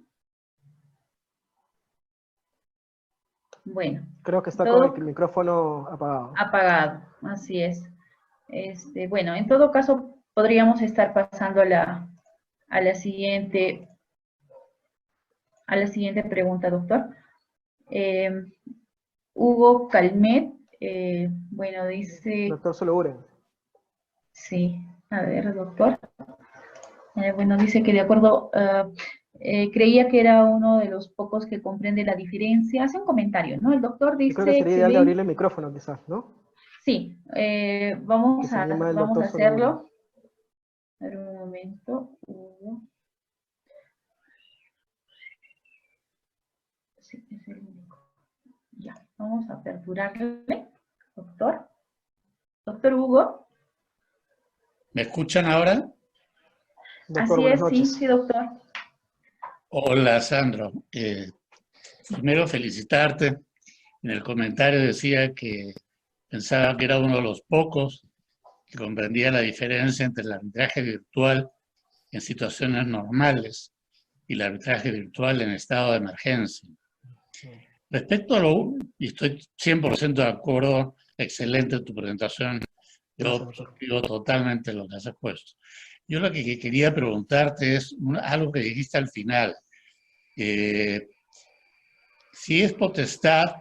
Bueno. Creo que está con el micrófono apagado. Apagado, así es. Bueno, en todo caso, podríamos estar pasando a la siguiente pregunta, doctor. Hugo Calmet, bueno, dice... Doctor Sologuren. Sí, a ver, doctor. Bueno, dice que de acuerdo, creía que era uno de los pocos que comprende la diferencia. Hace un comentario, ¿no? El doctor dice... Yo creo que sería ideal de abrirle el micrófono, quizás, ¿no? Sí, vamos a hacerlo. A ver, un momento. Sí, es el único. Ya, vamos a aperturarle, doctor. Doctor Hugo. ¿Me escuchan ahora? Doctor, así es, noches. sí, doctor. Hola, Sandro. Primero felicitarte. En el comentario decía que pensaba que era uno de los pocos que comprendía la diferencia entre el arbitraje virtual en situaciones normales y el arbitraje virtual en estado de emergencia. Respecto a y estoy 100% de acuerdo, excelente tu presentación, yo digo totalmente lo que has expuesto. Yo lo que quería preguntarte es algo que dijiste al final. Si es potestad,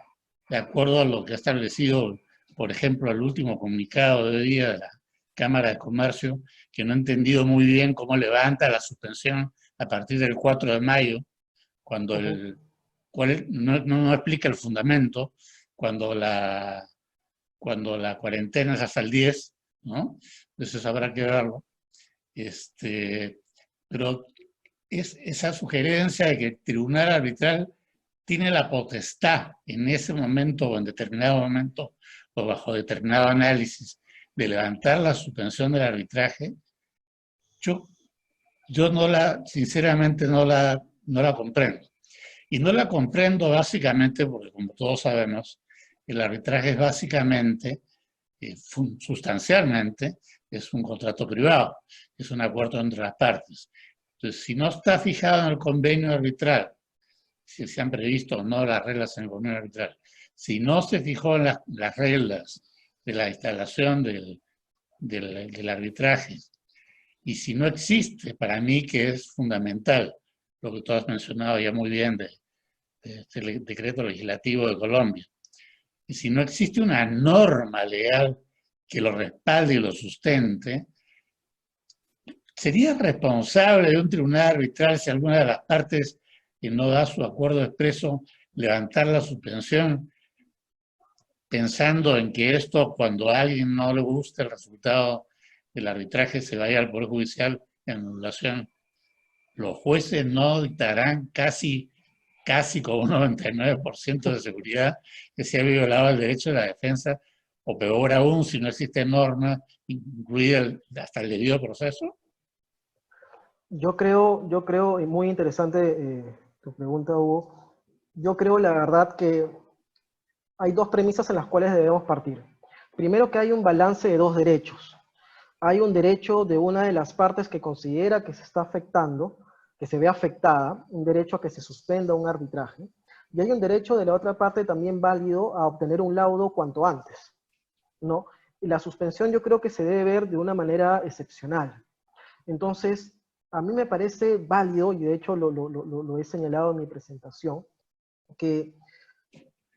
de acuerdo a lo que ha establecido, por ejemplo, el último comunicado de hoy día de la Cámara de Comercio, que no he entendido muy bien cómo levanta la suspensión a partir del 4 de mayo, cuando no explica el fundamento, cuando la cuarentena es hasta el 10, ¿no? Entonces habrá que verlo. Pero es esa sugerencia de que el tribunal arbitral tiene la potestad en ese momento o en determinado momento o bajo determinado análisis de levantar la suspensión del arbitraje, yo sinceramente no la comprendo. Y no la comprendo básicamente porque, como todos sabemos, el arbitraje es básicamente, sustancialmente, es un contrato privado, es un acuerdo entre las partes. Entonces, si no está fijado en el convenio arbitral, si se han previsto o no las reglas en el convenio arbitral, si no se fijó en las reglas de la instalación del arbitraje Y si no existe, para mí que es fundamental, lo que tú has mencionado ya muy bien de este decreto legislativo de Colombia, y si no existe una norma legal que lo respalde y lo sustente, ¿sería responsable de un tribunal arbitral si alguna de las partes que no da su acuerdo expreso levantar la suspensión, pensando en que esto, cuando a alguien no le guste el resultado del arbitraje, se vaya al Poder Judicial en anulación? Los jueces no dictarán casi con un 99% de seguridad que se ha violado el derecho de la defensa, o peor aún, si no existe norma, incluida hasta el debido proceso. Yo creo, y muy interesante tu pregunta, Hugo, yo creo la verdad que hay dos premisas en las cuales debemos partir. Primero, que hay un balance de dos derechos. Hay un derecho de una de las partes que considera que se está afectando, que se ve afectada, un derecho a que se suspenda un arbitraje, y hay un derecho de la otra parte también válido a obtener un laudo cuanto antes, ¿no? Y la suspensión yo creo que se debe ver de una manera excepcional. Entonces, a mí me parece válido, y de hecho lo he señalado en mi presentación, que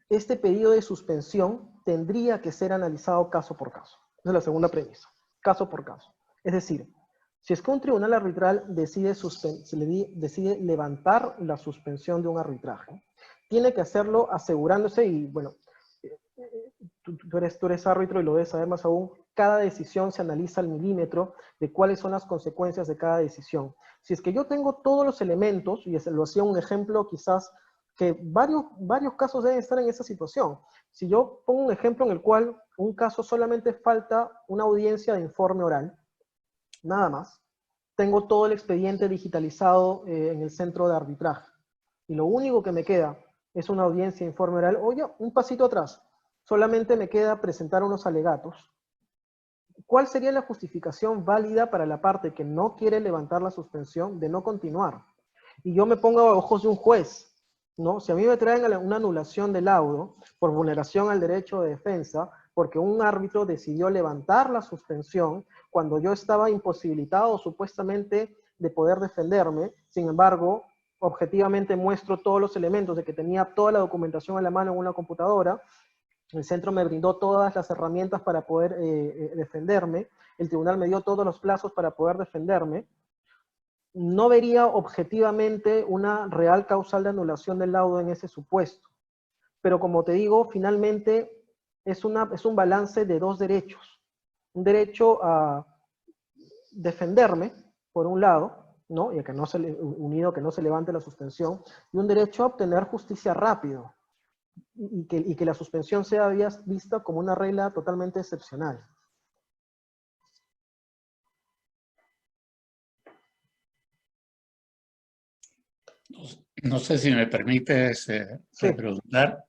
este pedido de suspensión tendría que ser analizado caso por caso. Esa es la segunda premisa, caso por caso. Es decir, si es que un tribunal arbitral decide levantar la suspensión de un arbitraje, tiene que hacerlo asegurándose, y bueno, tú eres árbitro y lo debes saber más aún, cada decisión se analiza al milímetro de cuáles son las consecuencias de cada decisión. Si es que yo tengo todos los elementos, y lo hacía un ejemplo quizás, que varios casos deben estar en esa situación. Si yo pongo un ejemplo en el cual un caso solamente falta una audiencia de informe oral, nada más, tengo todo el expediente digitalizado en el centro de arbitraje, y lo único que me queda es una audiencia de informe oral, oye, un pasito atrás, solamente me queda presentar unos alegatos. ¿Cuál sería la justificación válida para la parte que no quiere levantar la suspensión de no continuar? Y yo me pongo a ojos de un juez, ¿no? Si a mí me traen una anulación del laudo por vulneración al derecho de defensa, porque un árbitro decidió levantar la suspensión cuando yo estaba imposibilitado supuestamente de poder defenderme, sin embargo, objetivamente muestro todos los elementos de que tenía toda la documentación a la mano en una computadora, el centro me brindó todas las herramientas para poder defenderme, el tribunal me dio todos los plazos para poder defenderme, no vería objetivamente una real causal de anulación del laudo en ese supuesto. Pero como te digo, finalmente es un balance de dos derechos. Un derecho a defenderme, por un lado, ¿no? Y a que no unido a que no se levante la suspensión, y un derecho a obtener justicia rápido, y que la suspensión sea vista como una regla totalmente excepcional. No sé si me permites Sí. preguntar.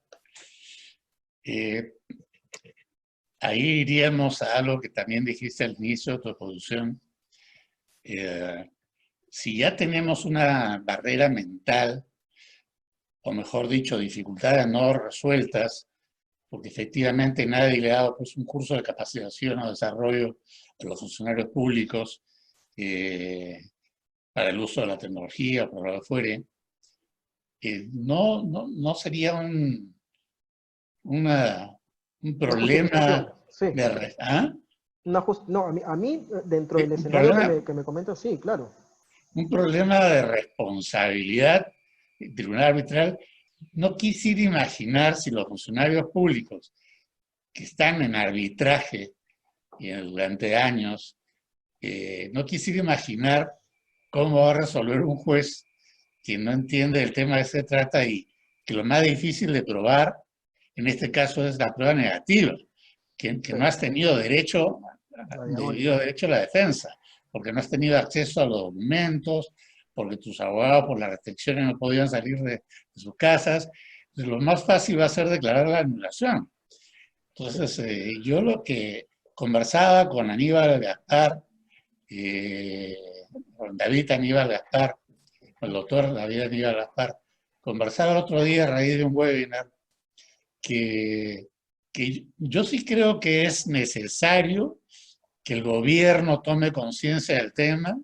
Ahí iríamos a algo que también dijiste al inicio de tu exposición. Si ya tenemos una barrera mental, o mejor dicho, dificultades no resueltas, porque efectivamente nadie le ha dado pues, un curso de capacitación o desarrollo a los funcionarios públicos para el uso de la tecnología, por lo que fuere, no sería un problema Sí. de... ¿Ah? No, a mí, dentro del Un escenario problema, que me comentas, sí, claro. un problema de responsabilidad del tribunal arbitral. No quisiera imaginar si los funcionarios públicos que están en arbitraje durante años, no quisiera imaginar cómo va a resolver un juez que no entiende el tema de qué se trata y que lo más difícil de probar, en este caso, es la prueba negativa, que no has tenido debido derecho a la defensa, porque no has tenido acceso a los documentos, porque tus abogados por las restricciones no podían salir de sus casas. Entonces, lo más fácil va a ser declarar la anulación. Entonces, yo lo que conversaba con Aníbal Gaspar, con David Aníbal Gaspar, con el doctor David Aníbal Gaspar, conversaba el otro día a raíz de un webinar que yo sí creo que es necesario que el gobierno tome conciencia del tema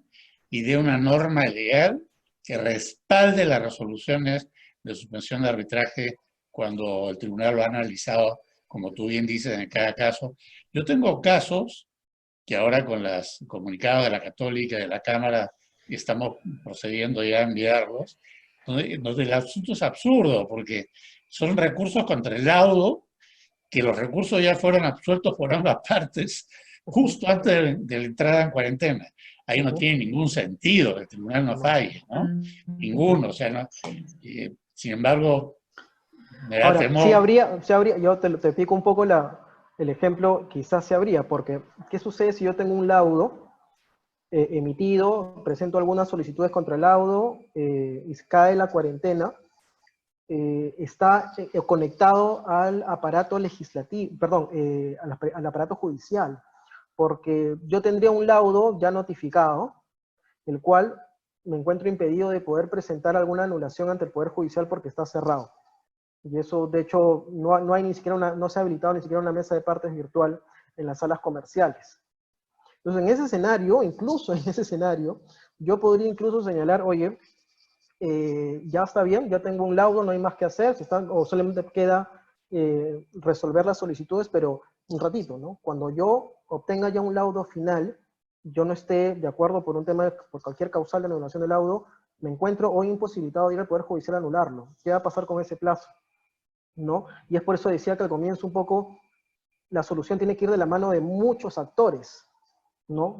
y dé una norma legal que respalde las resoluciones de suspensión de arbitraje cuando el tribunal lo ha analizado, como tú bien dices, en cada caso. Yo tengo casos que ahora con los comunicados de la Católica y de la Cámara estamos procediendo ya a enviarlos, donde el asunto es absurdo, porque son recursos contra el laudo, que los recursos ya fueron absueltos por ambas partes justo antes de la entrada en cuarentena. Ahí no tiene ningún sentido que el tribunal no falle, ¿no? Ninguno, o sea, no, sin embargo, me da Ahora, temor. sí habría, yo te explico un poco el ejemplo, quizás se habría, porque ¿qué sucede si yo tengo un laudo emitido, presento algunas solicitudes contra el laudo y cae la cuarentena? Está conectado al aparato legislativo, perdón, al aparato judicial, porque yo tendría un laudo ya notificado, el cual me encuentro impedido de poder presentar alguna anulación ante el Poder Judicial porque está cerrado. Y eso, de hecho, no hay ni siquiera no se ha habilitado ni siquiera una mesa de partes virtual en las salas comerciales. Entonces, en ese escenario, incluso en ese escenario, yo podría incluso señalar, oye, ya está bien, ya tengo un laudo, no hay más que hacer, o solamente queda resolver las solicitudes, pero un ratito, ¿no? Cuando yo obtenga ya un laudo final, yo no esté de acuerdo por un tema, por cualquier causal de anulación del laudo, me encuentro hoy imposibilitado de ir al Poder Judicial a anularlo. ¿Qué va a pasar con ese plazo? ¿No? Y es por eso decía que al comienzo un poco la solución tiene que ir de la mano de muchos actores, ¿no?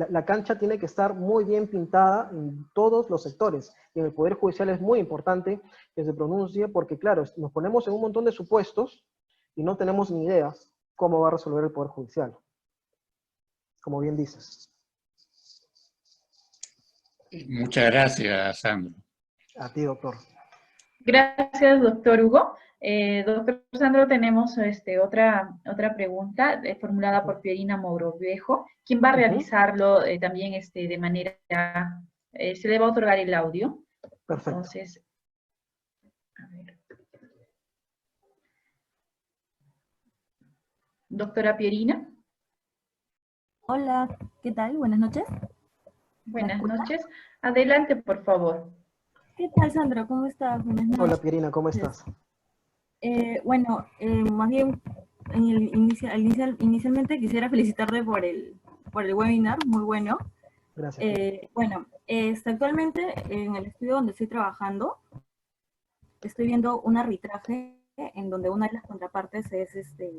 La cancha tiene que estar muy bien pintada en todos los sectores. Y en el Poder Judicial es muy importante que se pronuncie porque, claro, nos ponemos en un montón de supuestos y no tenemos ni idea cómo va a resolver el Poder Judicial. Como bien dices. Muchas gracias, Sandro. A ti, doctor. Gracias, doctor Hugo. Doctor Sandro, tenemos otra pregunta formulada por Pierina Mogrovejo. ¿Quién va a realizarlo también de manera... se le va a otorgar el audio? Perfecto. Entonces, a ver. Doctora Pierina. Hola, ¿qué tal? Buenas noches. Buenas noches. Adelante, por favor. ¿Qué tal, Sandra? ¿Cómo estás? Buenas noches. Hola, Pierina, ¿cómo estás? Más bien, inicialmente quisiera felicitarte por el webinar, muy bueno. Gracias. Actualmente en el estudio donde estoy trabajando, estoy viendo un arbitraje en donde una de las contrapartes es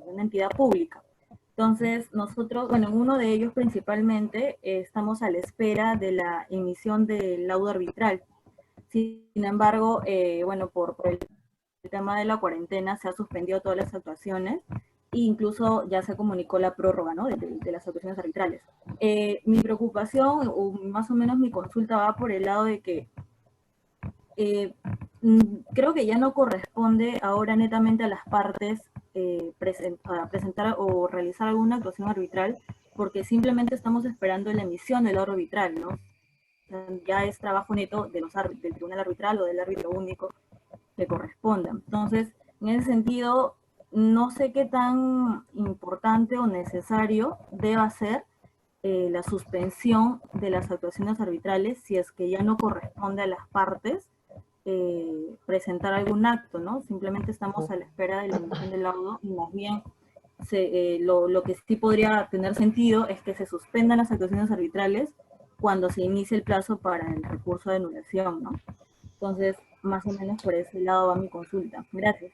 una entidad pública. Entonces, nosotros, en uno de ellos principalmente, estamos a la espera de la emisión del laudo arbitral. Sin embargo, por el tema de la cuarentena se ha suspendido todas las actuaciones e incluso ya se comunicó la prórroga, ¿no? de las actuaciones arbitrales. Mi preocupación, o más o menos mi consulta, va por el lado de que creo que ya no corresponde ahora netamente a las partes presentar o realizar alguna actuación arbitral, porque simplemente estamos esperando la emisión del laudo arbitral, ¿no? Ya es trabajo neto de del tribunal arbitral o del árbitro único que corresponda. Entonces, en ese sentido, no sé qué tan importante o necesario deba ser la suspensión de las actuaciones arbitrales si es que ya no corresponde a las partes presentar algún acto, ¿no? Simplemente estamos a la espera de la emisión del laudo y más bien lo que sí podría tener sentido es que se suspendan las actuaciones arbitrales cuando se inicie el plazo para el recurso de anulación, ¿no? Entonces, más o menos por ese lado va mi consulta. Gracias.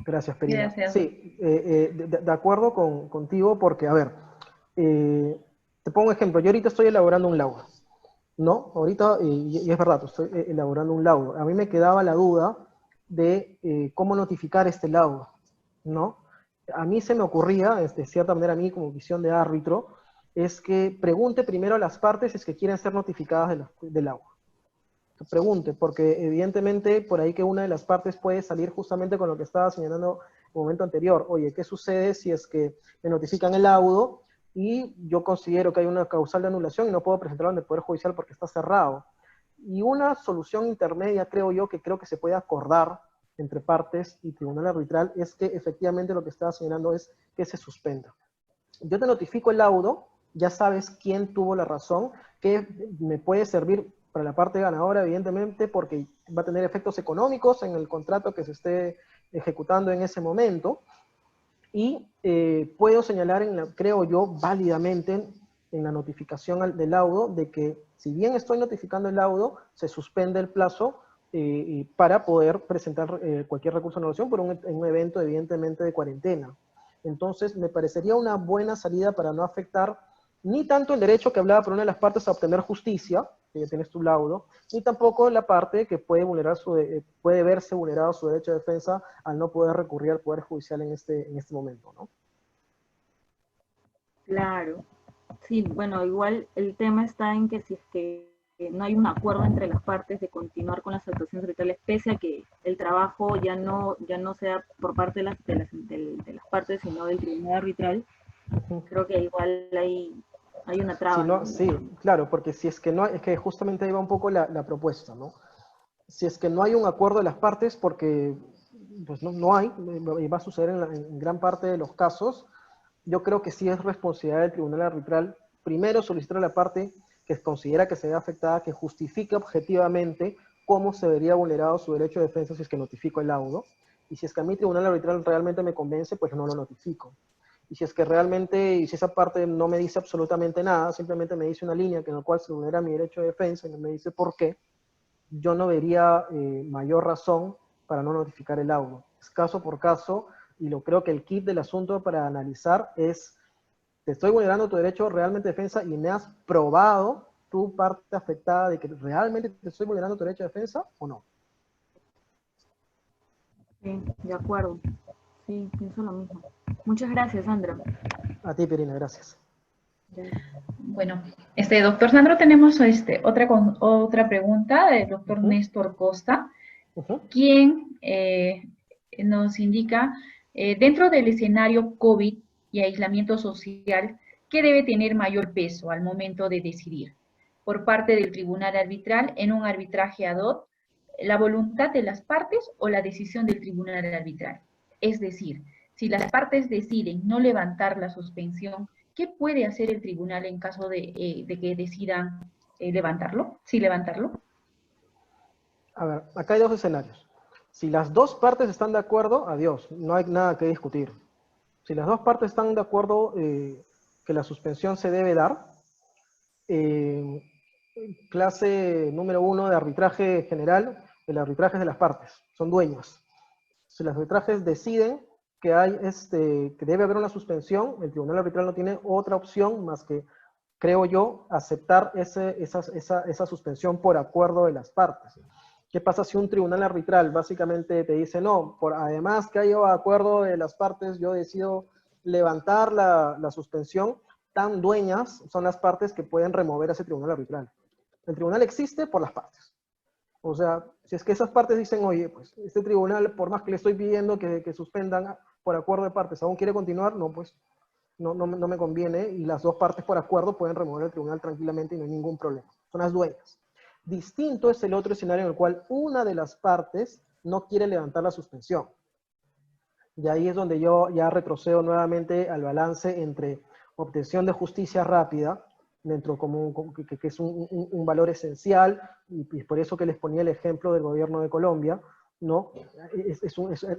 Gracias, Perina. Gracias. Sí, de acuerdo contigo porque, a ver, te pongo un ejemplo. Yo ahorita estoy elaborando un laudo, ¿no? Ahorita, y es verdad, estoy elaborando un laudo. A mí me quedaba la duda de cómo notificar este laudo, ¿no? A mí se me ocurría, de cierta manera a mí como visión de árbitro, es que pregunte primero a las partes si es que quieren ser notificadas del laudo. Pregunte, porque evidentemente por ahí que una de las partes puede salir justamente con lo que estaba señalando en el momento anterior. Oye, ¿qué sucede si es que me notifican el laudo y yo considero que hay una causal de anulación y no puedo presentarlo ante el Poder Judicial porque está cerrado? Y una solución intermedia, creo que se puede acordar entre partes y tribunal arbitral, es que efectivamente lo que estaba señalando es que se suspenda. yo te notifico el laudo, ya sabes quién tuvo la razón, que me puede servir para la parte ganadora, evidentemente, porque va a tener efectos económicos en el contrato que se esté ejecutando en ese momento, y puedo señalar, creo yo, válidamente en la notificación del laudo, de que si bien estoy notificando el laudo, se suspende el plazo para poder presentar cualquier recurso de anulación por un evento, evidentemente, de cuarentena. Entonces, me parecería una buena salida para no afectar ni tanto el derecho que hablaba por una de las partes a obtener justicia, que ya tienes tu laudo, ni tampoco la parte que puede verse vulnerado su derecho de defensa al no poder recurrir al Poder Judicial en este momento, ¿no? Claro. Sí, bueno, igual el tema está en que si es que no hay un acuerdo entre las partes de continuar con las actuaciones arbitrales, pese a que el trabajo ya no sea por parte de las partes, sino del tribunal arbitral, creo que igual hay una traba. Si no, ¿no? sí, claro, porque si es que no, es que justamente ahí va un poco la propuesta, ¿no? Si es que no hay un acuerdo de las partes, porque pues no hay, y va a suceder en gran parte de los casos, yo creo que sí es responsabilidad del tribunal arbitral, primero solicitar a la parte que considera que se ve afectada, que justifique objetivamente cómo se vería vulnerado su derecho de defensa si es que notifico el laudo, y si es que a mí tribunal arbitral realmente me convence, pues no lo notifico. Y si es que realmente, y si esa parte no me dice absolutamente nada, simplemente me dice una línea en la cual se vulnera mi derecho de defensa y no me dice por qué, yo no vería mayor razón para no notificar el laudo. Es caso por caso, y lo creo que el kit del asunto para analizar es, te estoy vulnerando tu derecho realmente de defensa y me has probado tu parte afectada de que realmente te estoy vulnerando tu derecho de defensa o no. Sí, de acuerdo. Sí, pienso lo mismo. Muchas gracias, Sandra. A ti, Pirina, gracias. Bueno, doctor Sandro, tenemos otra pregunta del doctor Néstor Costa, quien nos indica, dentro del escenario COVID y aislamiento social, ¿qué debe tener mayor peso al momento de decidir? Por parte del tribunal arbitral en un arbitraje ad hoc, ¿la voluntad de las partes o la decisión del tribunal arbitral? Es decir, si las partes deciden no levantar la suspensión, ¿qué puede hacer el tribunal en caso de que decidan levantarlo? ¿Sí levantarlo? A ver, acá hay dos escenarios. Si las dos partes están de acuerdo, adiós, no hay nada que discutir. Si las dos partes están de acuerdo que la suspensión se debe dar, clase número 1 de arbitraje general, el arbitraje es de las partes, son dueños. Si los arbitrajes deciden que que debe haber una suspensión, el tribunal arbitral no tiene otra opción más que, creo yo, aceptar esa suspensión por acuerdo de las partes. ¿Qué pasa si un tribunal arbitral básicamente te dice, no, además que haya acuerdo de las partes, yo decido levantar la suspensión? Tan dueñas son las partes que pueden remover a ese tribunal arbitral. El tribunal existe por las partes. O sea, si es que esas partes dicen, oye, pues este tribunal, por más que le estoy pidiendo que suspendan por acuerdo de partes, ¿aún quiere continuar? No, pues no me conviene, y las dos partes por acuerdo pueden remover el tribunal tranquilamente y no hay ningún problema. Son las dueñas. Distinto es el otro escenario en el cual una de las partes no quiere levantar la suspensión. Y ahí es donde yo ya retrocedo nuevamente al balance entre obtención de justicia rápida, dentro que es un valor esencial, y por eso que les ponía el ejemplo del gobierno de Colombia, ¿no?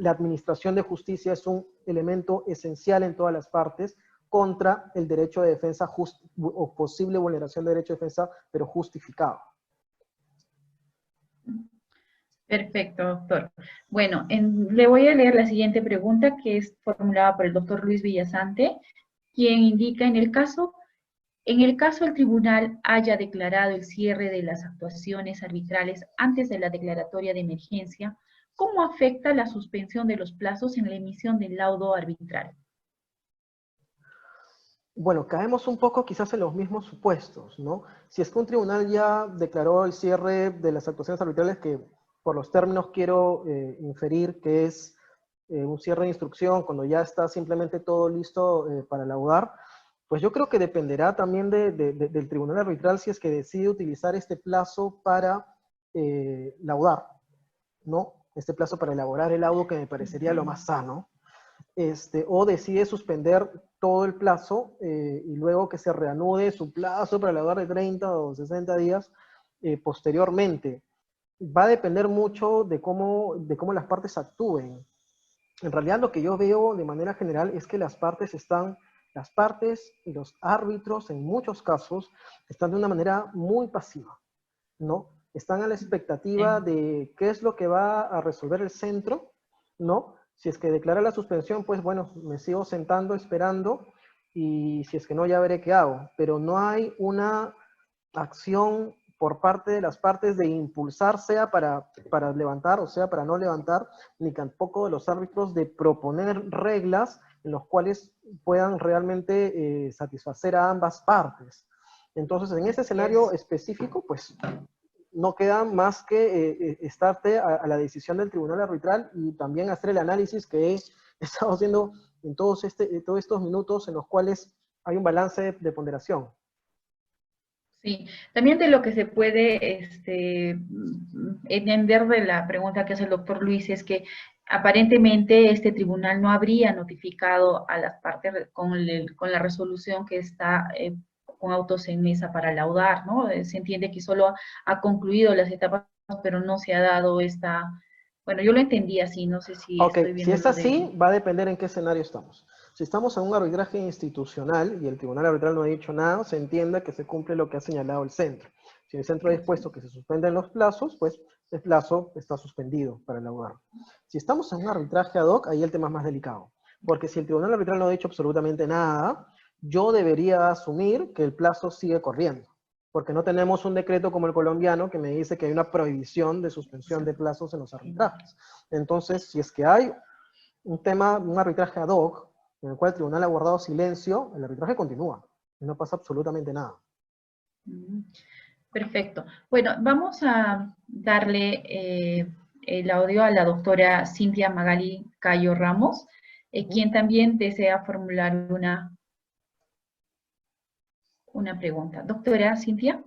La administración de justicia es un elemento esencial en todas las partes, contra el derecho de defensa o posible vulneración de derecho de defensa, pero justificado. Perfecto, doctor. Bueno, le voy a leer la siguiente pregunta, que es formulada por el doctor Luis Villasante, quien indica, en el caso el tribunal haya declarado el cierre de las actuaciones arbitrales antes de la declaratoria de emergencia, ¿cómo afecta la suspensión de los plazos en la emisión del laudo arbitral? Bueno, caemos un poco quizás en los mismos supuestos, ¿no? Si es que un tribunal ya declaró el cierre de las actuaciones arbitrales, que por los términos quiero inferir que es un cierre de instrucción, cuando ya está simplemente todo listo para laudar, pues yo creo que dependerá también del tribunal arbitral si es que decide utilizar este plazo para laudar, ¿no? Este plazo para elaborar el laudo, que me parecería lo más sano. o decide suspender todo el plazo y luego que se reanude su plazo para laudar de 30 o 60 días posteriormente. Va a depender mucho de cómo las partes actúen. En realidad lo que yo veo de manera general es que las partes y los árbitros en muchos casos están de una manera muy pasiva, ¿no? Están a la expectativa de qué es lo que va a resolver el centro, ¿no? Si es que declara la suspensión, pues bueno, me sigo sentando, esperando, y si es que no, ya veré qué hago. Pero no hay una acción por parte de las partes de impulsar, sea para levantar o sea para no levantar, ni tampoco de los árbitros de proponer reglas en los cuales puedan realmente satisfacer a ambas partes. Entonces, en ese escenario específico, pues no queda más que estarte a la decisión del tribunal arbitral y también hacer el análisis que he estado haciendo en todos estos minutos en los cuales hay un balance de ponderación. Sí, también de lo que se puede entender de la pregunta que hace el doctor Luis es que aparentemente este tribunal no habría notificado a las partes con la resolución que está con autos en mesa para laudar, ¿no? Se entiende que solo ha concluido las etapas, pero no se ha dado esta... Bueno, yo lo entendí así, no sé si estoy viendo... Si es así, va a depender en qué escenario estamos. Si estamos en un arbitraje institucional y el tribunal arbitral no ha dicho nada, se entiende que se cumple lo que ha señalado el centro. Si el centro ha dispuesto que se suspenden los plazos, pues el plazo está suspendido para laudar. Si estamos en un arbitraje ad hoc, ahí el tema es más delicado. Porque si el tribunal arbitral no ha dicho absolutamente nada, yo debería asumir que el plazo sigue corriendo. Porque no tenemos un decreto como el colombiano que me dice que hay una prohibición de suspensión de plazos en los arbitrajes. Entonces, si es que hay un arbitraje ad hoc, en el cual el tribunal ha guardado silencio, el arbitraje continúa, y no pasa absolutamente nada. Perfecto. Bueno, vamos a darle el audio a la doctora Cintia Magali Cayo Ramos, quien también desea formular una pregunta. Doctora Cintia.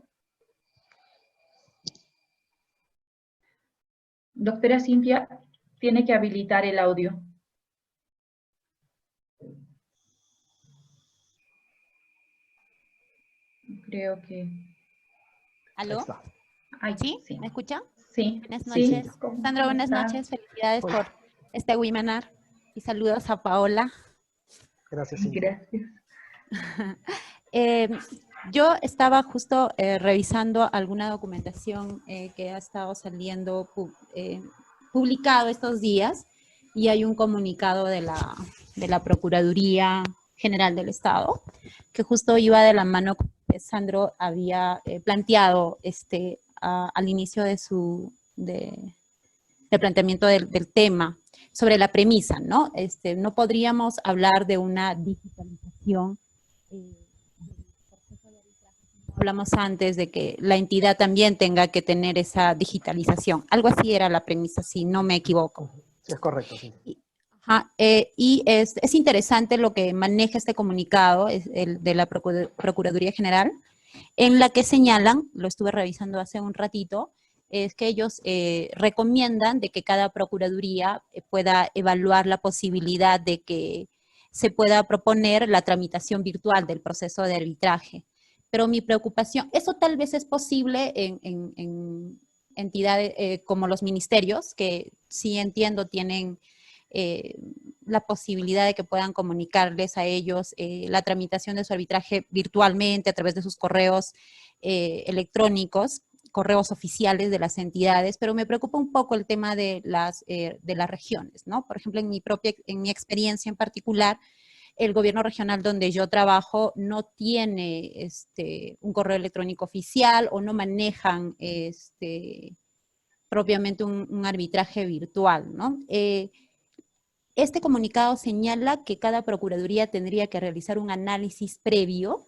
Doctora Cintia, tiene que habilitar el audio. Creo que... ¿Aló? ¿Sí? Sí. ¿Me escucha? Sí. Buenas noches. Sí. Sandra, buenas noches. Felicidades por este webinar. Y saludos a Paola. Gracias, Cintia. Gracias. Yo estaba justo revisando alguna documentación que ha estado saliendo, publicado estos días, y hay un comunicado de la Procuraduría General del Estado, que justo iba de la mano con que Sandro había planteado al inicio del planteamiento del tema, sobre la premisa, ¿no? No podríamos hablar de una digitalización. Hablamos antes de que la entidad también tenga que tener esa digitalización. Algo así era la premisa, si no me equivoco. Sí, es correcto, sí. Y es interesante lo que maneja este comunicado, el de la Procuraduría General, en la que señalan, lo estuve revisando hace un ratito, es que ellos recomiendan de que cada Procuraduría pueda evaluar la posibilidad de que se pueda proponer la tramitación virtual del proceso de arbitraje. Pero mi preocupación, eso tal vez es posible en entidades como los ministerios, que sí entiendo tienen la posibilidad de que puedan comunicarles a ellos la tramitación de su arbitraje virtualmente a través de sus correos electrónicos, correos oficiales de las entidades, pero me preocupa un poco el tema de las regiones, ¿no? Por ejemplo, en mi experiencia en particular, el gobierno regional donde yo trabajo no tiene un correo electrónico oficial o no manejan propiamente un arbitraje virtual, ¿no? Este comunicado señala que cada procuraduría tendría que realizar un análisis previo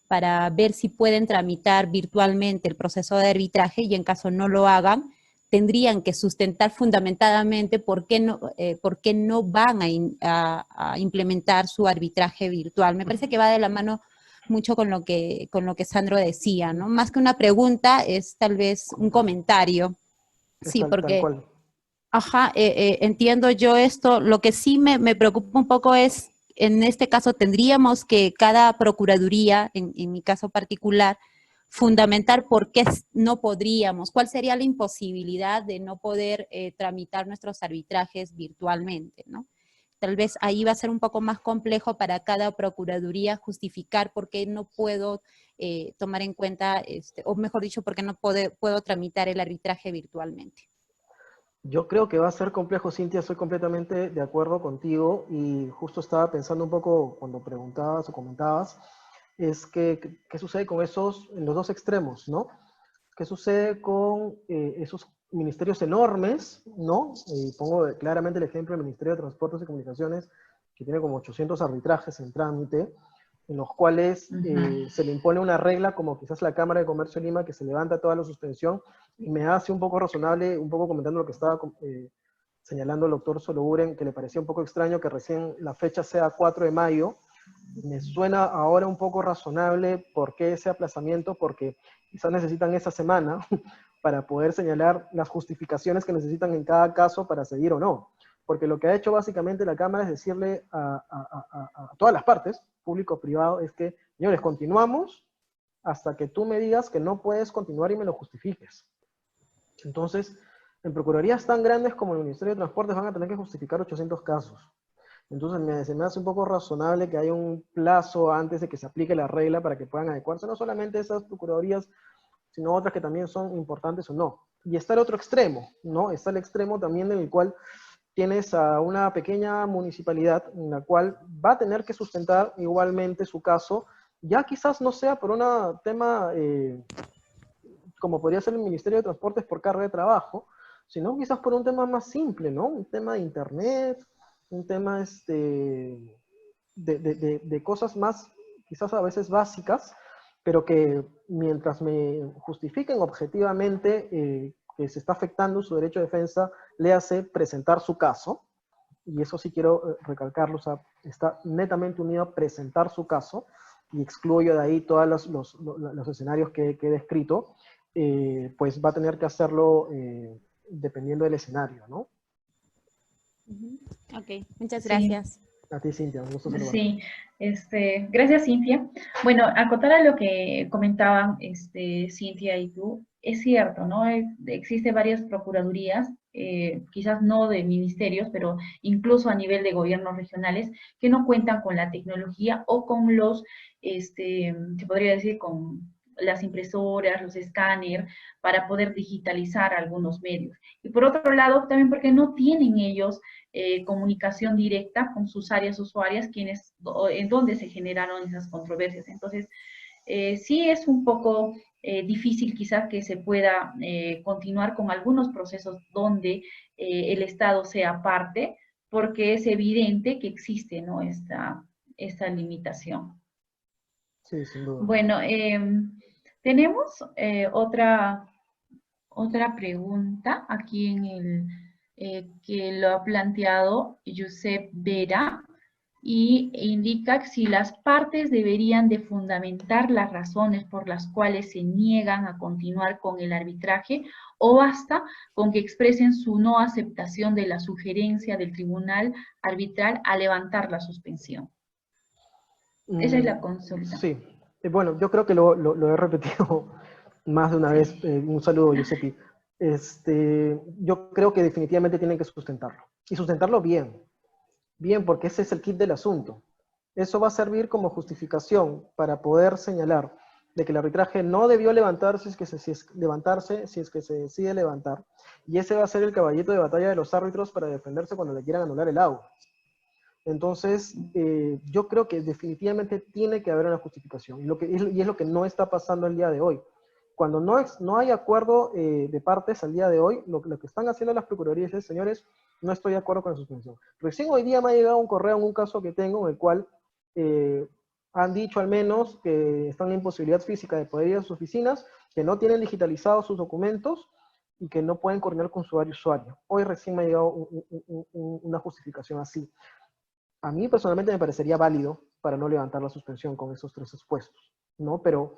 para ver si pueden tramitar virtualmente el proceso de arbitraje, y en caso no lo hagan, tendrían que sustentar fundamentadamente por qué no van a implementar su arbitraje virtual. Me parece que va de la mano mucho con lo que Sandro decía, ¿no? Más que una pregunta, es tal vez un comentario. Sí, porque... Ajá, entiendo yo esto. Lo que sí me preocupa un poco es, en este caso, tendríamos que cada procuraduría, en mi caso particular, fundamentar por qué no podríamos, cuál sería la imposibilidad de no poder tramitar nuestros arbitrajes virtualmente, ¿no? Tal vez ahí va a ser un poco más complejo para cada procuraduría justificar por qué no puedo tomar en cuenta, o mejor dicho, por qué no puedo tramitar el arbitraje virtualmente. Yo creo que va a ser complejo, Cintia, estoy completamente de acuerdo contigo y justo estaba pensando un poco cuando preguntabas o comentabas, es que, ¿qué sucede con esos, en los dos extremos, ¿no? ¿Qué sucede con esos ministerios enormes, ¿no? Pongo claramente el ejemplo del Ministerio de Transportes y Comunicaciones, que tiene como 800 arbitrajes en trámite, en los cuales se le impone una regla como quizás la Cámara de Comercio de Lima, que se levanta toda la suspensión, y me hace un poco razonable, un poco comentando lo que estaba señalando el doctor Soloburen, que le parecía un poco extraño que recién la fecha sea 4 de mayo, me suena ahora un poco razonable por qué ese aplazamiento, porque quizás necesitan esa semana para poder señalar las justificaciones que necesitan en cada caso para seguir o no. Porque lo que ha hecho básicamente la Cámara es decirle a todas las partes, público, privado, es que, señores, continuamos hasta que tú me digas que no puedes continuar y me lo justifiques. Entonces, en procuradurías tan grandes como el Ministerio de Transportes van a tener que justificar 800 casos. Entonces se me hace un poco razonable que haya un plazo antes de que se aplique la regla para que puedan adecuarse, no solamente esas procuradurías, sino otras que también son importantes o no. Y está el otro extremo, ¿no? Está el extremo también en el cual tienes a una pequeña municipalidad en la cual va a tener que sustentar igualmente su caso, ya quizás no sea por un tema como podría ser el Ministerio de Transportes por carga de trabajo, sino quizás por un tema más simple, ¿no? Un tema de internet, un tema de cosas más, quizás a veces básicas, pero que mientras me justifiquen objetivamente que se está afectando su derecho de defensa, le hace presentar su caso, y eso sí quiero recalcarlo, o sea, está netamente unido a presentar su caso, y excluyo de ahí todos los escenarios que he descrito, pues va a tener que hacerlo dependiendo del escenario, ¿no? Ok, muchas Sí. gracias. A ti, Cintia, un gusto saludarte. Sí, gracias, Cintia. Bueno, acotar a lo que comentaban Cintia y tú, es cierto, ¿no? Existen varias procuradurías, quizás no de ministerios, pero incluso a nivel de gobiernos regionales, que no cuentan con la tecnología o con los, se podría decir, con las impresoras, los escáneres, para poder digitalizar algunos medios. Y por otro lado, también porque no tienen ellos comunicación directa con sus áreas usuarias, en donde se generaron esas controversias. Entonces, sí es un poco difícil quizás que se pueda continuar con algunos procesos donde el Estado sea parte, porque es evidente que existe, ¿no? esta limitación. Sí, sin duda. Bueno, tenemos otra pregunta aquí que lo ha planteado Josep Vera y indica si las partes deberían de fundamentar las razones por las cuales se niegan a continuar con el arbitraje o basta con que expresen su no aceptación de la sugerencia del tribunal arbitral a levantar la suspensión. Esa es la consulta. Sí, bueno, yo creo que lo he repetido más de una vez. Un saludo, Giuseppe. Yo creo que definitivamente tienen que sustentarlo. Y sustentarlo bien. Bien, porque ese es el kit del asunto. Eso va a servir como justificación para poder señalar de que el arbitraje no debió levantarse si es que se decide levantar. Y ese va a ser el caballito de batalla de los árbitros para defenderse cuando le quieran anular el agua. Entonces, yo creo que definitivamente tiene que haber una justificación. Y es lo que no está pasando el día de hoy. Cuando no hay acuerdo de partes al día de hoy, lo que están haciendo las procuradurías es, señores, no estoy de acuerdo con la suspensión. Recién hoy día me ha llegado un correo en un caso que tengo en el cual han dicho al menos que están en imposibilidad física de poder ir a sus oficinas, que no tienen digitalizados sus documentos y que no pueden coordinar con su usuario. Hoy recién me ha llegado una justificación así. A mí personalmente me parecería válido para no levantar la suspensión con esos tres expuestos, ¿no? Pero,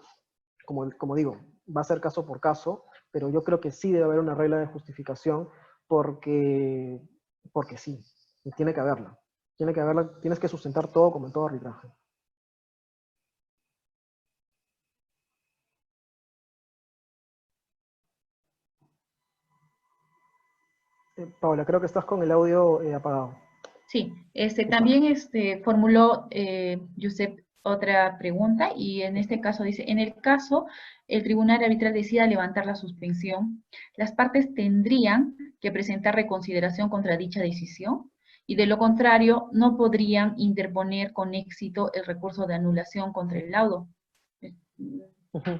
como digo, va a ser caso por caso, pero yo creo que sí debe haber una regla de justificación porque sí, y tiene que haberla. Tiene que haberla, tienes que sustentar todo como en todo arbitraje. Paola, creo que estás con el audio apagado. Sí, también formuló Josep otra pregunta y en este caso dice, en el caso el tribunal arbitral decida levantar la suspensión, las partes tendrían que presentar reconsideración contra dicha decisión y de lo contrario no podrían interponer con éxito el recurso de anulación contra el laudo. Ujú.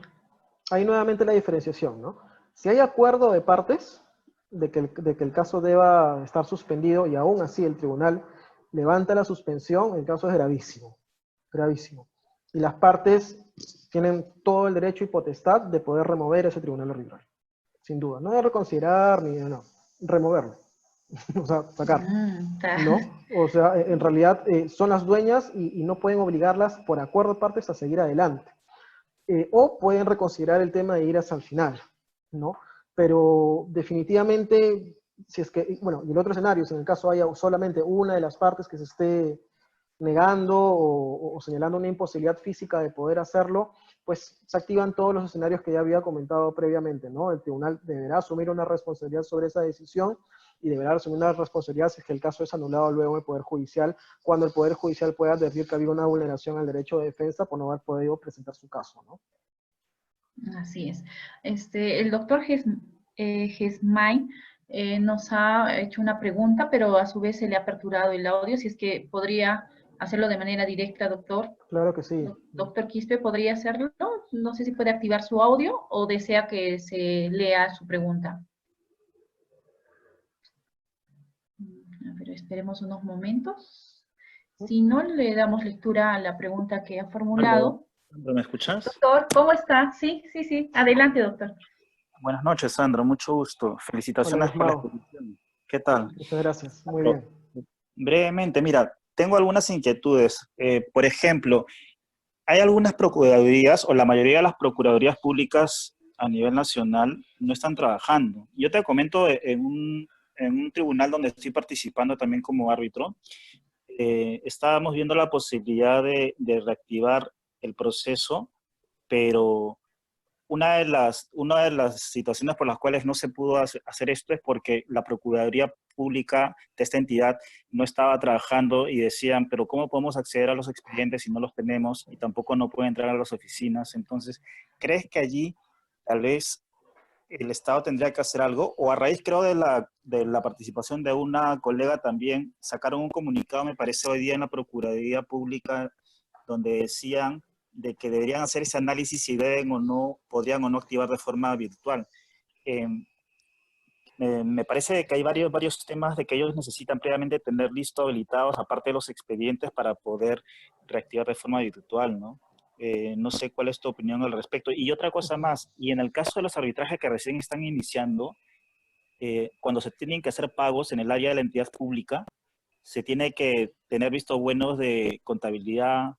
Ahí nuevamente la diferenciación, ¿no? Si hay acuerdo de partes de que el caso deba estar suspendido y aún así el tribunal levanta la suspensión, el caso es gravísimo, gravísimo. Y las partes tienen todo el derecho y potestad de poder remover ese tribunal arbitral, sin duda. No de reconsiderar ni de no, removerlo, o sea, sacar, ¿no? O sea, en realidad son las dueñas y no pueden obligarlas por acuerdo de partes a seguir adelante. O pueden reconsiderar el tema de ir hasta el final, ¿no? Pero definitivamente, si es que, bueno, y el otro escenario, si en el caso haya solamente una de las partes que se esté negando o señalando una imposibilidad física de poder hacerlo, pues se activan todos los escenarios que ya había comentado previamente, ¿no? El tribunal deberá asumir una responsabilidad sobre esa decisión y deberá asumir una responsabilidad si es que el caso es anulado luego en el Poder Judicial, cuando el Poder Judicial pueda advertir que había una vulneración al derecho de defensa por no haber podido presentar su caso, ¿no? Así es. El doctor Gesmay nos ha hecho una pregunta, pero a su vez se le ha aperturado el audio, si es que podría hacerlo de manera directa, doctor. Claro que sí. Doctor Quispe, ¿podría hacerlo? No sé si puede activar su audio o desea que se lea su pregunta. Pero esperemos unos momentos. Si no, le damos lectura a la pregunta que ha formulado. Sandro, ¿me escuchas? Doctor, ¿cómo está? Sí. Adelante, doctor. Buenas noches, Sandro. Mucho gusto. Felicitaciones por la exposición. ¿Qué tal? Muchas gracias. Muy bien. Brevemente, mira, tengo algunas inquietudes. Por ejemplo, hay algunas procuradurías, o la mayoría de las procuradurías públicas a nivel nacional no están trabajando. Yo te comento en un tribunal donde estoy participando también como árbitro, estábamos viendo la posibilidad de reactivar el proceso, pero una de las situaciones por las cuales no se pudo hacer esto es porque la Procuraduría Pública de esta entidad no estaba trabajando y decían, pero ¿cómo podemos acceder a los expedientes si no los tenemos? Y tampoco no puede entrar a las oficinas. Entonces, ¿crees que allí tal vez el Estado tendría que hacer algo? O a raíz, creo, de la participación de una colega también, sacaron un comunicado, me parece, hoy día en la Procuraduría Pública, donde decían de que deberían hacer ese análisis si deben o no, podrían o no activar de forma virtual. Me parece que hay varios temas de que ellos necesitan previamente tener listo habilitados, aparte de los expedientes, para poder reactivar de forma virtual, ¿no? No sé cuál es tu opinión al respecto. Y otra cosa más, y en el caso de los arbitrajes que recién están iniciando, cuando se tienen que hacer pagos en el área de la entidad pública, se tiene que tener visto buenos de contabilidad,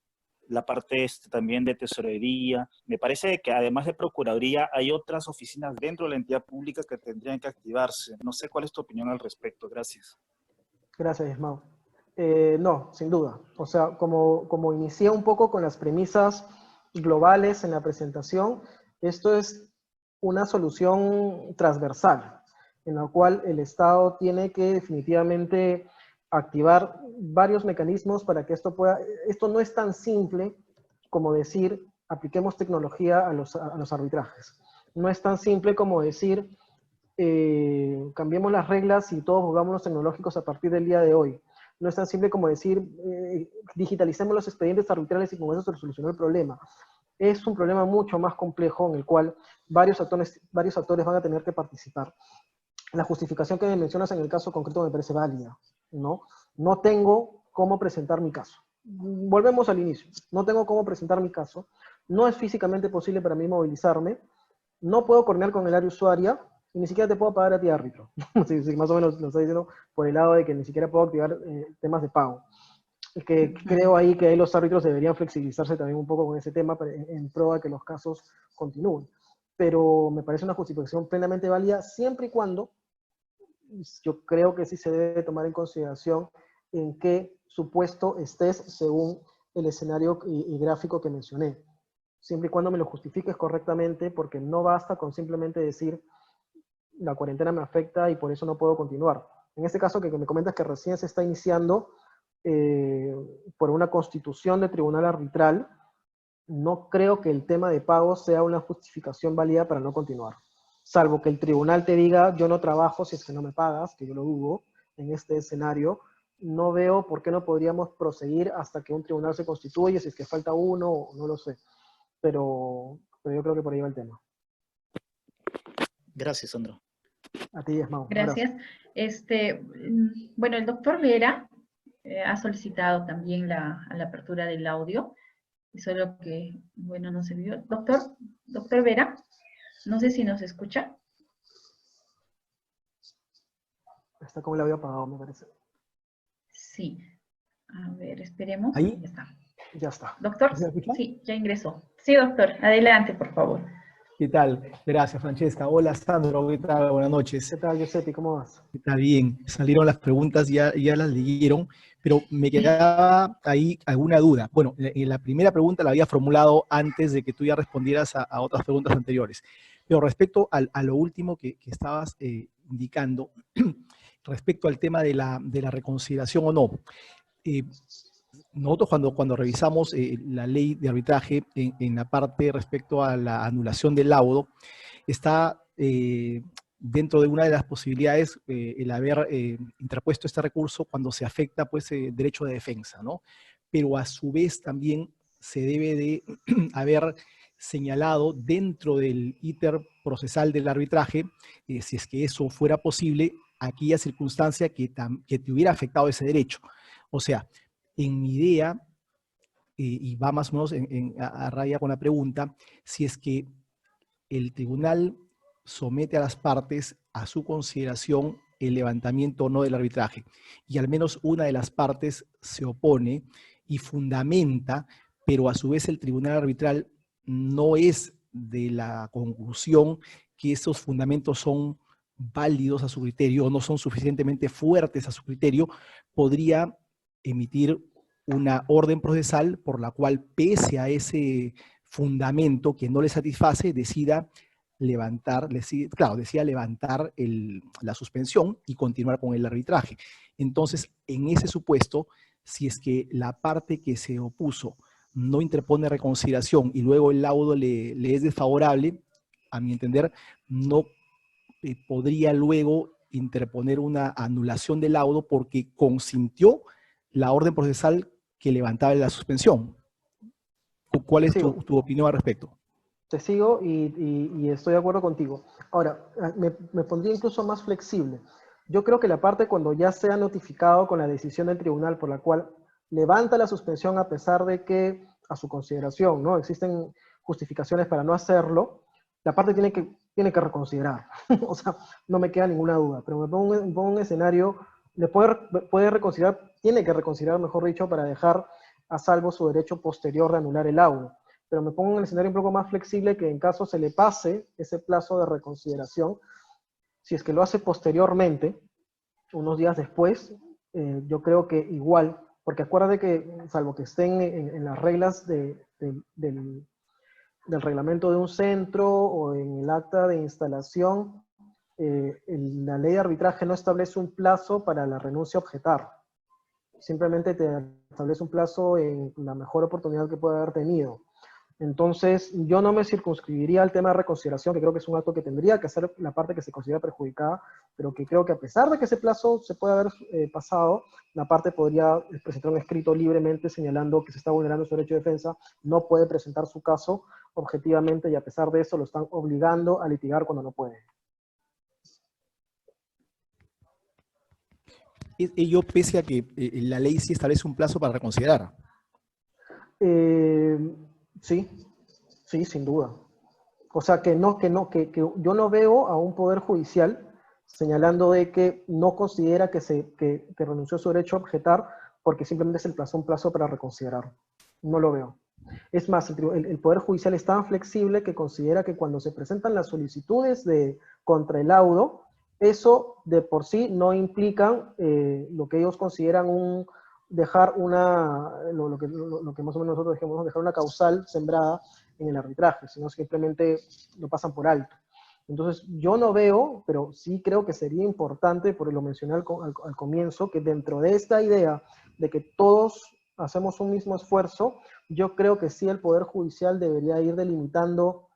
la parte también de tesorería. Me parece que además de procuraduría hay otras oficinas dentro de la entidad pública que tendrían que activarse. No sé cuál es tu opinión al respecto. Gracias. Gracias, Ismao. No, sin duda. O sea, como inicié un poco con las premisas globales en la presentación, esto es una solución transversal, en la cual el Estado tiene que definitivamente activar varios mecanismos para que esto pueda... Esto no es tan simple como decir, apliquemos tecnología a los arbitrajes. No es tan simple como decir, cambiemos las reglas y todos volvámonos tecnológicos a partir del día de hoy. No es tan simple como decir, digitalicemos los expedientes arbitrales y con eso se solucionó el problema. Es un problema mucho más complejo en el cual varios actores van a tener que participar. La justificación que me mencionas en el caso concreto me parece válida, ¿no? No tengo cómo presentar mi caso. Volvemos al inicio. No tengo cómo presentar mi caso. No es físicamente posible para mí movilizarme. No puedo coordinar con el área usuaria y ni siquiera te puedo pagar a ti, árbitro. Sí, más o menos lo estoy diciendo por el lado de que ni siquiera puedo activar temas de pago. Que creo ahí que los árbitros deberían flexibilizarse también un poco con ese tema en pro de que los casos continúen. Pero me parece una justificación plenamente válida siempre y cuando yo creo que sí se debe tomar en consideración en qué supuesto estés según el escenario y gráfico que mencioné. Siempre y cuando me lo justifiques correctamente, porque no basta con simplemente decir la cuarentena me afecta y por eso no puedo continuar. En este caso que me comentas que recién se está iniciando por una constitución de tribunal arbitral, no creo que el tema de pago sea una justificación válida para no continuar. Salvo que el tribunal te diga, yo no trabajo si es que no me pagas, que yo lo dudo en este escenario, no veo por qué no podríamos proseguir hasta que un tribunal se constituya, si es que falta uno, no lo sé. Pero yo creo que por ahí va el tema. Gracias, Sandro. A ti, Esmao. Gracias. Bueno, el doctor Vera ha solicitado también la apertura del audio, solo que, bueno, no se vio. Doctor Vera, no sé si nos escucha. Está con el audio apagado, me parece. Sí. A ver, esperemos. ¿Ahí? Ya está. Ya está. Doctor, ¿Se escucha? sí, ya ingresó. Sí, doctor, adelante, por favor. ¿Qué tal? Gracias, Francesca. Hola, Sandro. ¿Qué tal? Buenas noches. ¿Qué tal, Giuseppe? ¿Cómo vas? Está bien. Salieron las preguntas, ya las leyeron, pero me quedaba ahí alguna duda. Bueno, la primera pregunta la había formulado antes de que tú ya respondieras a otras preguntas anteriores. Pero respecto a lo último que estabas indicando, respecto al tema de la reconsideración o no, nosotros cuando revisamos la ley de arbitraje en la parte respecto a la anulación del laudo, está dentro de una de las posibilidades el haber interpuesto este recurso cuando se afecta pues derecho de defensa, ¿no? Pero a su vez también se debe de haber señalado dentro del íter procesal del arbitraje, si es que eso fuera posible, aquella circunstancia que te hubiera afectado ese derecho. O sea, en mi idea, y va más o menos a raya con la pregunta, si es que el tribunal somete a las partes a su consideración el levantamiento o no del arbitraje, y al menos una de las partes se opone y fundamenta, pero a su vez el tribunal arbitral no es de la conclusión que esos fundamentos son válidos a su criterio o no son suficientemente fuertes a su criterio, podría emitir una orden procesal por la cual, pese a ese fundamento que no le satisface, decida levantar la suspensión y continuar con el arbitraje. Entonces, en ese supuesto, si es que la parte que se opuso no interpone reconsideración y luego el laudo le es desfavorable, a mi entender, no podría luego interponer una anulación del laudo porque consintió la orden procesal que levantaba la suspensión. ¿Cuál es tu opinión al respecto? Te sigo y estoy de acuerdo contigo. Ahora, me pondría incluso más flexible. Yo creo que la parte cuando ya se ha notificado con la decisión del tribunal por la cual levanta la suspensión a pesar de que a su consideración, ¿no?, existen justificaciones para no hacerlo, la parte tiene que reconsiderar. O sea, no me queda ninguna duda, pero me pongo un escenario, puede reconsiderar, tiene que reconsiderar, mejor dicho, para dejar a salvo su derecho posterior de anular el laudo. Pero me pongo en el escenario un poco más flexible que en caso se le pase ese plazo de reconsideración, si es que lo hace posteriormente, unos días después, yo creo que igual, porque acuérdate que, salvo que estén en las reglas del reglamento de un centro o en el acta de instalación, la ley de arbitraje no establece un plazo para la renuncia a objetar. Simplemente te establece un plazo en la mejor oportunidad que pueda haber tenido. Entonces, yo no me circunscribiría al tema de reconsideración, que creo que es un acto que tendría que hacer la parte que se considera perjudicada, pero que creo que a pesar de que ese plazo se puede haber pasado, la parte podría presentar un escrito libremente señalando que se está vulnerando su derecho de defensa, no puede presentar su caso objetivamente y a pesar de eso lo están obligando a litigar cuando no puede. Ello pese a que la ley sí establece un plazo para reconsiderar. Sí, sin duda. O sea, que yo no veo a un poder judicial señalando de que no considera que renunció a su derecho a objetar porque simplemente es un plazo para reconsiderar. No lo veo. Es más, el Poder Judicial es tan flexible que considera que cuando se presentan las solicitudes contra el laudo, eso de por sí no implica lo que ellos consideran dejar lo que más o menos nosotros dijimos, ¿no? Dejar una causal sembrada en el arbitraje, sino simplemente lo pasan por alto. Entonces, yo no veo, pero sí creo que sería importante, por lo mencioné al comienzo, que dentro de esta idea de que todos hacemos un mismo esfuerzo, yo creo que sí el Poder Judicial debería ir delimitando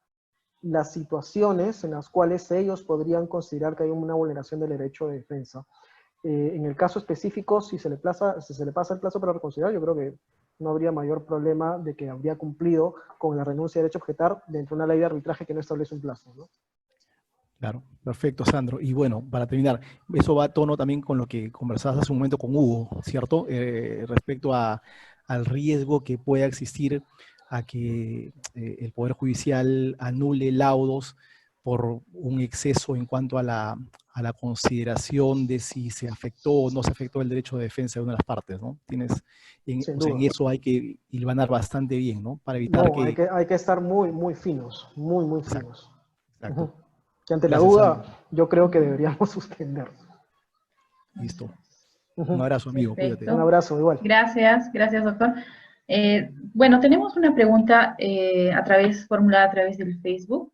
las situaciones en las cuales ellos podrían considerar que hay una vulneración del derecho de defensa. En el caso específico, si se le pasa el plazo para reconsiderar, yo creo que no habría mayor problema de que habría cumplido con la renuncia de derecho a objetar dentro de una ley de arbitraje que no establece un plazo, ¿no? Claro, perfecto, Sandro. Y bueno, para terminar, eso va a tono también con lo que conversabas hace un momento con Hugo, ¿cierto? Respecto al riesgo que pueda existir a que el Poder Judicial anule laudos por un exceso en cuanto a la consideración de si se afectó o no se afectó el derecho de defensa de una de las partes, ¿no? Sin O sea, en duda. eso hay que hilvanar bastante bien, ¿no? Para evitar No, hay que estar muy finos, muy Exacto, finos. exacto. Ujú. Que ante la Gracias, duda, Sandro. yo creo que deberíamos suspender. Listo. Un Ujú. abrazo, amigo. Cuídate. Un Perfecto. abrazo, igual. Gracias, doctor. Bueno, tenemos una pregunta formulada a través del Facebook.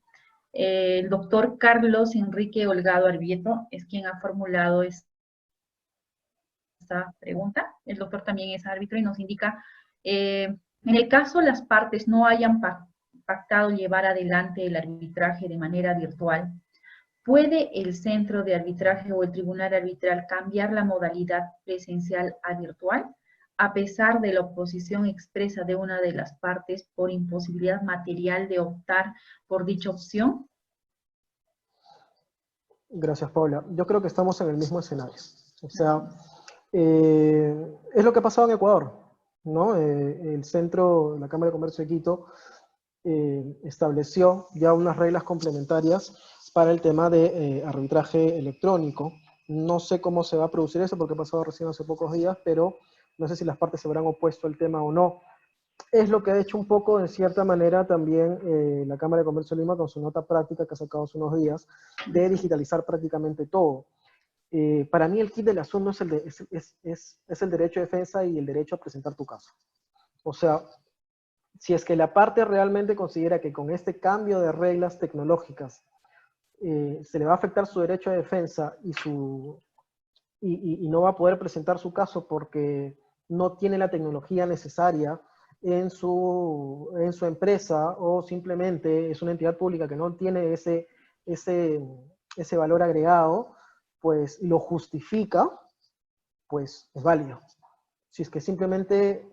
El doctor Carlos Enrique Holgado Arbieto es quien ha formulado esta pregunta. El doctor también es árbitro y nos indica, en el caso las partes no hayan pactado llevar adelante el arbitraje de manera virtual, ¿puede el centro de arbitraje o el tribunal arbitral cambiar la modalidad presencial a virtual, a pesar de la oposición expresa de una de las partes por imposibilidad material de optar por dicha opción? Gracias, Paula. Yo creo que estamos en el mismo escenario. O sea, es lo que ha pasado en Ecuador, ¿no? El centro, la Cámara de Comercio de Quito, estableció ya unas reglas complementarias para el tema de arbitraje electrónico. No sé cómo se va a producir eso porque ha pasado recién hace pocos días, pero no sé si las partes se habrán opuesto al tema o no. Es lo que ha hecho un poco, de cierta manera, también la Cámara de Comercio de Lima con su nota práctica que ha sacado hace unos días, de digitalizar prácticamente todo. Para mí el kit del asunto es el derecho de defensa y el derecho a presentar tu caso. O sea, si es que la parte realmente considera que con este cambio de reglas tecnológicas se le va a afectar su derecho de defensa y no va a poder presentar su caso porque no tiene la tecnología necesaria en su empresa, o simplemente es una entidad pública que no tiene ese valor agregado, pues lo justifica, pues es válido. Si es que simplemente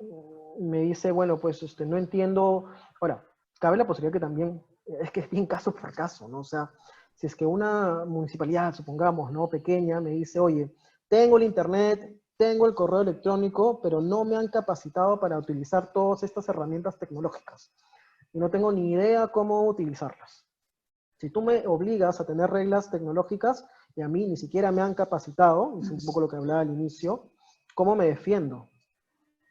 me dice, bueno, pues no entiendo. Ahora, cabe la posibilidad que también, es que es bien caso por caso, ¿no? O sea, si es que una municipalidad, supongamos, ¿no? Pequeña, me dice, oye, tengo el internet, tengo el correo electrónico, pero no me han capacitado para utilizar todas estas herramientas tecnológicas. Y no tengo ni idea cómo utilizarlas. Si tú me obligas a tener reglas tecnológicas y a mí ni siquiera me han capacitado, es un poco lo que hablaba al inicio, ¿cómo me defiendo?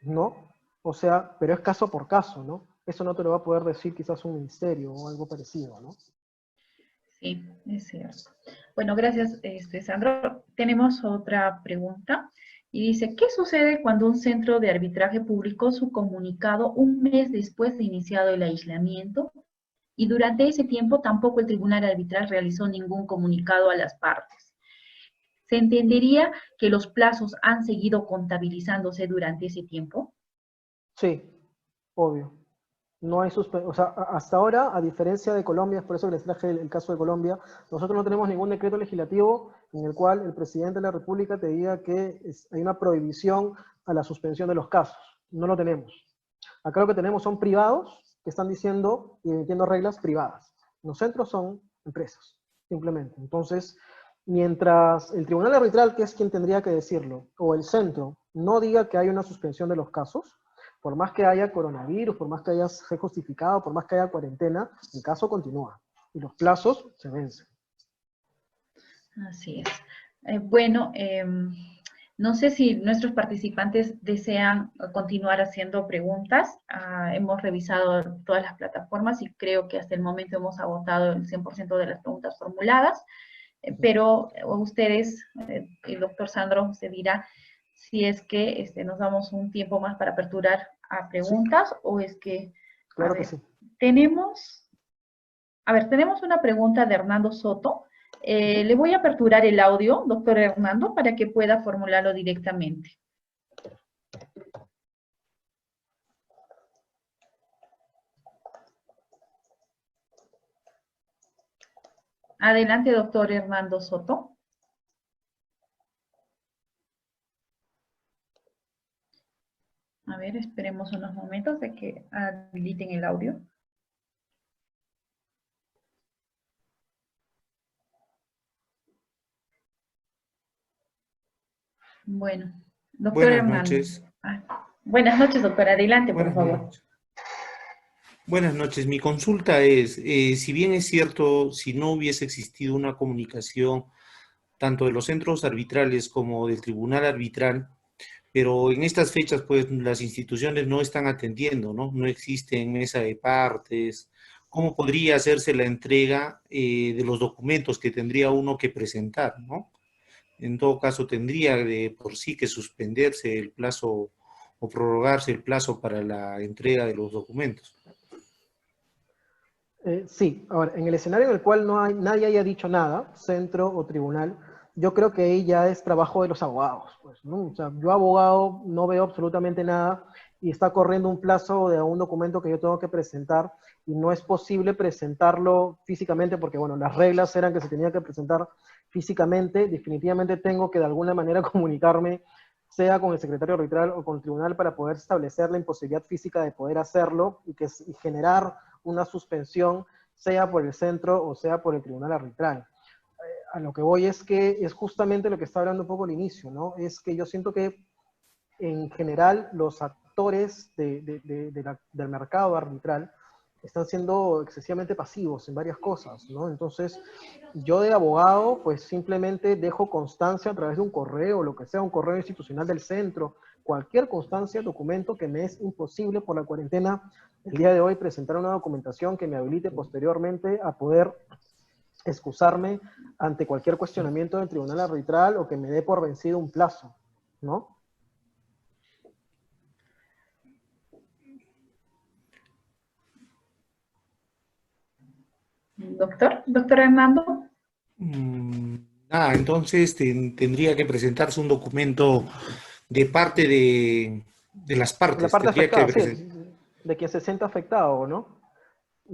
¿No? O sea, pero es caso por caso, ¿no? Eso no te lo va a poder decir quizás un ministerio o algo parecido, ¿no? Sí, es cierto. Bueno, gracias, Sandro. Tenemos otra pregunta y dice, ¿qué sucede cuando un centro de arbitraje publicó su comunicado un mes después de iniciado el aislamiento y durante ese tiempo tampoco el tribunal arbitral realizó ningún comunicado a las partes? ¿Se entendería que los plazos han seguido contabilizándose durante ese tiempo? Sí, obvio. No hay o sea, hasta ahora, a diferencia de Colombia, es por eso que les traje el caso de Colombia, nosotros no tenemos ningún decreto legislativo en el cual el presidente de la República te diga que hay una prohibición a la suspensión de los casos. No lo tenemos. Acá lo que tenemos son privados que están diciendo y emitiendo reglas privadas. Los centros son empresas, simplemente. Entonces, mientras el tribunal arbitral, que es quien tendría que decirlo, o el centro, no diga que hay una suspensión de los casos, por más que haya coronavirus, por más que haya justificado, por más que haya cuarentena, el caso continúa. Y los plazos se vencen. Así es. Bueno, no sé si nuestros participantes desean continuar haciendo preguntas. Hemos revisado todas las plataformas y creo que hasta el momento hemos agotado el 100% de las preguntas formuladas. pero ustedes, el doctor Sandro, usted dirá si es que nos damos un tiempo más para aperturar a preguntas, sí, o es que... Claro que sí. Tenemos una pregunta de Hernando Soto. Le voy a aperturar el audio, doctor Hernando, para que pueda formularlo directamente. Adelante, doctor Hernando Soto. A ver, esperemos unos momentos de que habiliten el audio. Bueno, doctor Hernando. Buenas noches. Buenas noches, doctor. Adelante, Buenas por favor. Noches. Buenas noches. Mi consulta es, si bien es cierto, si no hubiese existido una comunicación tanto de los centros arbitrales como del tribunal arbitral, pero en estas fechas, pues, las instituciones no están atendiendo, ¿no? No existen mesa de partes. ¿Cómo podría hacerse la entrega de los documentos que tendría uno que presentar, ¿no? En todo caso, tendría de por sí que suspenderse el plazo o prorrogarse el plazo para la entrega de los documentos. Sí, ahora, en el escenario en el cual nadie haya dicho nada, centro o tribunal, yo creo que ahí ya es trabajo de los abogados, pues, ¿no? O sea, yo abogado no veo absolutamente nada y está corriendo un plazo de un documento que yo tengo que presentar y no es posible presentarlo físicamente porque, bueno, las reglas eran que se tenía que presentar físicamente. Definitivamente tengo que de alguna manera comunicarme, sea con el secretario arbitral o con el tribunal, para poder establecer la imposibilidad física de poder hacerlo y generar una suspensión, sea por el centro o sea por el tribunal arbitral. A lo que voy es que es justamente lo que estaba hablando un poco al inicio, ¿no? Es que yo siento que en general los actores del mercado arbitral están siendo excesivamente pasivos en varias cosas, ¿no? Entonces, yo de abogado, pues simplemente dejo constancia a través de un correo, lo que sea, un correo institucional del centro, cualquier constancia, documento que me es imposible por la cuarentena el día de hoy presentar una documentación que me habilite posteriormente a poder excusarme ante cualquier cuestionamiento del tribunal arbitral o que me dé por vencido un plazo, ¿no? Doctor Hernando. Entonces tendría que presentarse un documento de parte de las partes. La parte tendría afectada, que sí, de quien se sienta afectado, ¿no?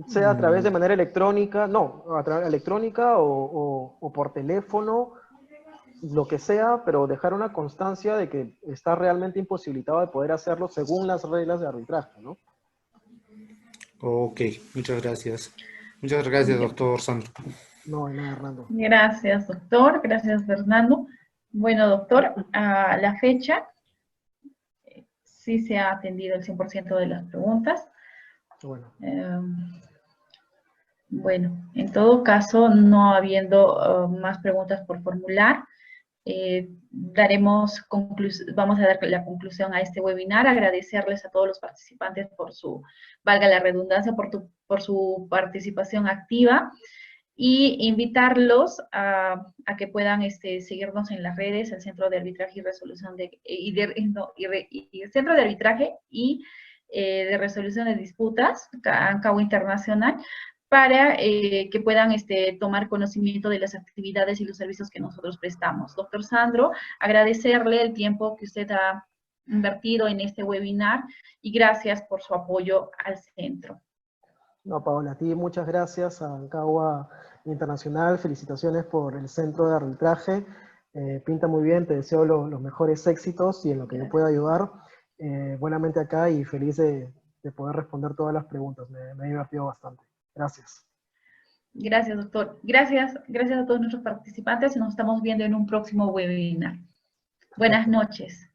Sea a través de manera electrónica, a través electrónica o por teléfono, lo que sea, pero dejar una constancia de que está realmente imposibilitado de poder hacerlo según las reglas de arbitraje, ¿no? Ok, muchas gracias. Muchas gracias, doctor Sandro. No, de nada, Hernando. Gracias, doctor. Gracias, Fernando. Bueno, doctor, a la fecha sí se ha atendido el 100% de las preguntas. Bueno. Bueno, en todo caso, no habiendo más preguntas por formular, vamos a dar la conclusión a este webinar, agradecerles a todos los participantes por su, valga la redundancia, por su participación activa y invitarlos a que puedan seguirnos en las redes, el Centro de Arbitraje y Resolución el Centro de Arbitraje y de Resolución de Disputas, ANCAO Internacional, para que puedan tomar conocimiento de las actividades y los servicios que nosotros prestamos. Doctor Sandro, agradecerle el tiempo que usted ha invertido en este webinar y gracias por su apoyo al centro. No, Paola, a ti muchas gracias, a ANCAO Internacional, felicitaciones por el Centro de Arbitraje, pinta muy bien, te deseo los mejores éxitos y en lo que yo pueda ayudar, buenamente acá y feliz de poder responder todas las preguntas, me he divertido bastante. Gracias. Gracias, doctor. Gracias a todos nuestros participantes y nos estamos viendo en un próximo webinar. Buenas noches.